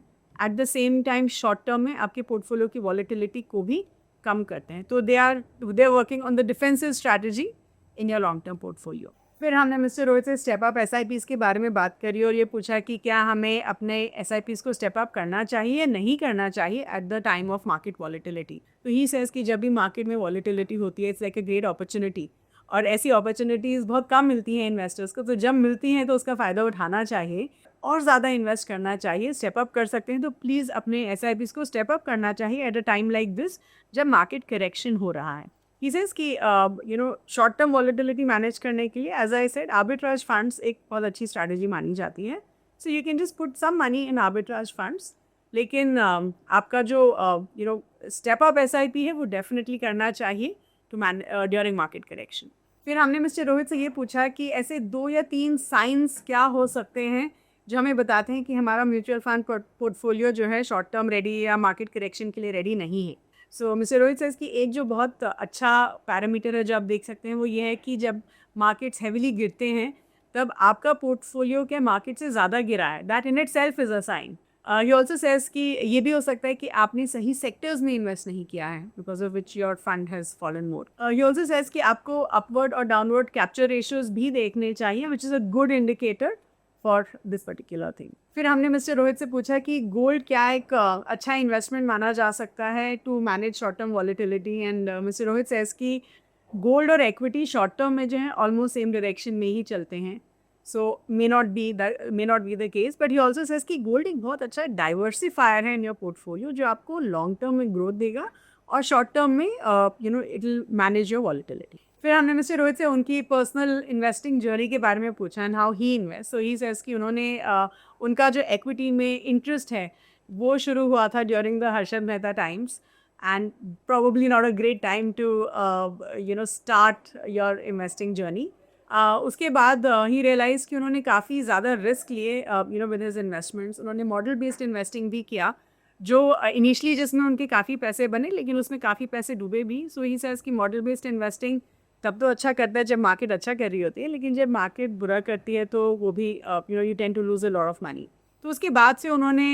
[SPEAKER 1] at the same time short term में आपके पोर्टफोलियो की वॉलेटिलिटी को भी कम करते हैं. तो they are working on the defensive strategy in your long term portfolio. फिर हमने मिस्टर रोहित से स्टेप अप SIPs के बारे में बात करी और ये पूछा कि क्या हमें अपने SIPs को स्टेप अप करना चाहिए या नहीं करना चाहिए at the time of market volatility. तो ही सेज कि जब भी मार्केट में वॉलेटिलिटी होती है it's like a great opportunity, और ऐसी अपॉर्चुनिटीज़ बहुत कम मिलती हैं इन्वेस्टर्स को. तो जब मिलती हैं तो उसका फ़ायदा उठाना चाहिए और ज़्यादा इन्वेस्ट करना चाहिए. स्टेप अप कर सकते हैं तो प्लीज़ अपने SIPs को स्टेप अप करना चाहिए at a time like this जब मार्केट करेक्शन हो रहा है. ही सेज कि शॉर्ट टर्म वॉलेटिलिटी मैनेज करने के लिए as I said arbitrage funds एक बहुत अच्छी स्ट्रैटेजी मानी जाती है. So you can just put some money in arbitrage funds, लेकिन आपका जो स्टेप अप SIP है वो डेफिनेटली करना चाहिए टू ड्यूरिंग मार्केट करेक्शन. फिर हमने मिस्टर रोहित से ये पूछा कि ऐसे 2 या 3 साइंस क्या हो सकते हैं जो हमें बताते हैं कि हमारा म्यूचुअल फंड पोर्टफोलियो जो है शॉर्ट टर्म रेडी या मार्केट करेक्शन के लिए रेडी नहीं है. सो मिस्टर रोहित सेज कि एक जो बहुत अच्छा पैरामीटर है जो आप देख सकते हैं वो ये है कि जब मार्केट्स हेविली गिरते हैं तब आपका पोर्टफोलियो क्या मार्केट से ज़्यादा गिरा है. That in itself is a sign. He also says कि ये भी हो सकता है कि आपने सही सेक्टर्स में इन्वेस्ट नहीं किया है because of which your fund has fallen more. He also says कि आपको अपवर्ड और डाउनवर्ड कैप्चर रेशियोज भी देखने चाहिए which is a good indicator for this particular thing. फिर हमने मिस्टर रोहित से पूछा कि गोल्ड क्या एक अच्छा इन्वेस्टमेंट माना जा सकता है to manage short term volatility. And mister Rohit says कि गोल्ड और एक्विटी शॉर्ट टर्म में जो है ऑलमोस्ट सेम डायरेक्शन में ही चलते हैं. सो may not be the case, but he also says कि गोल्ड एक बहुत अच्छा डाइवर्सिफायर है इन योर पोर्टफोलियो जो आपको लॉन्ग टर्म में ग्रोथ देगा और शॉर्ट टर्म में it will manage your volatility. फिर हमने मिस्टर रोहित से उनकी पर्सनल इन्वेस्टिंग जर्नी के बारे में पूछा and how he invest. So he says कि उन्होंने उनका जो एक्विटी में इंटरेस्ट है वो शुरू हुआ था during the Harshad Mehta times, and probably not a great time to start your investing journey. उसके बाद ही रियलाइज़ कि उन्होंने काफ़ी ज़्यादा रिस्क लिए विद हिज इन्वेस्टमेंट्स. उन्होंने मॉडल बेस्ड इन्वेस्टिंग भी किया जो इनिशियली जिसमें उनके काफ़ी पैसे बने लेकिन उसमें काफ़ी पैसे डूबे भी. सो ही सेज कि मॉडल बेस्ड इन्वेस्टिंग तब तो अच्छा करता है जब मार्केट अच्छा कर रही होती है, लेकिन जब मार्केट बुरा करती है तो वो भी you tend to lose a lot of money. तो उसके बाद से उन्होंने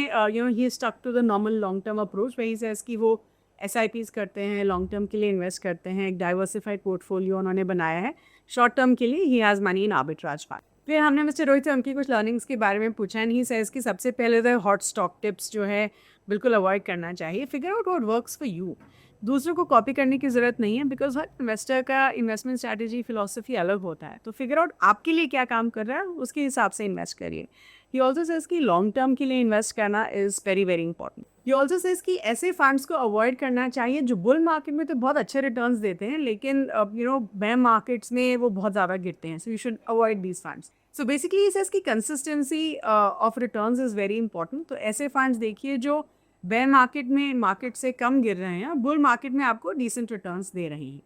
[SPEAKER 1] ही stuck to the normal long term approach. वही सेज कि वो SIPs करते हैं, लॉन्ग टर्म के लिए इन्वेस्ट करते हैं, एक डाइवर्सिफाइड पोर्टफोलियो उन्होंने बनाया है. शॉर्ट टर्म के लिए he has money in arbitrage fund. फिर हमने मिस्टर रोहित से उनकी कुछ लर्निंग्स के बारे में पूछा एंड ही सेज कि सबसे पहले तो हॉट स्टॉक टिप्स जो है बिल्कुल अवॉइड करना चाहिए. Figure out what works for you. दूसरों को कॉपी करने की ज़रूरत नहीं है बिकॉज हर इन्वेस्टर का इन्वेस्टमेंट स्ट्रैटेजी फिलॉसफी अलग होता है. तो फिगर आउट आपके लिए क्या काम कर रहा है उसके हिसाब से इन्वेस्ट करिए. ही ऑल्सो सेज कि लॉन्ग टर्म के लिए इन्वेस्ट करना is very very important. He also says कि ऐसे फंड्स को अवॉइड करना चाहिए जो बुल मार्केट में तो बहुत अच्छे रिटर्न्स देते हैं लेकिन बेयर मार्केट्स में वो बहुत ज़्यादा गिरते हैं. So you should avoid these funds. So basically he says कि consistency of returns is very important. तो ऐसे फंड्स देखिए जो बेयर मार्केट से कम गिर रहे हैं, बुल मार्केट में आपको डिसेंट रिटर्न्स दे रही हैं.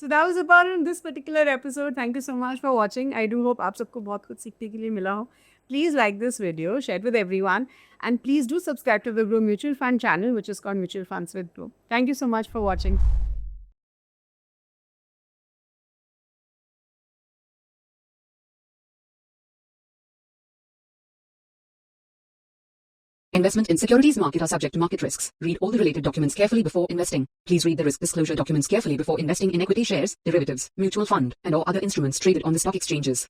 [SPEAKER 1] So that was about in this particular episode. Thank you so much for watching. I do hope आप सबको बहुत कुछ सीखने के लिए मिला हो. Please like this video, share it with everyone, and please do subscribe to the Grow Mutual Fund channel, which is called Mutual Funds with Grow. Thank you so much for watching.
[SPEAKER 3] Investment in securities market are subject to market risks. Read all the related documents carefully before investing. Please read the risk disclosure documents carefully before investing in equity shares, derivatives, mutual fund, and or other instruments traded on the stock exchanges.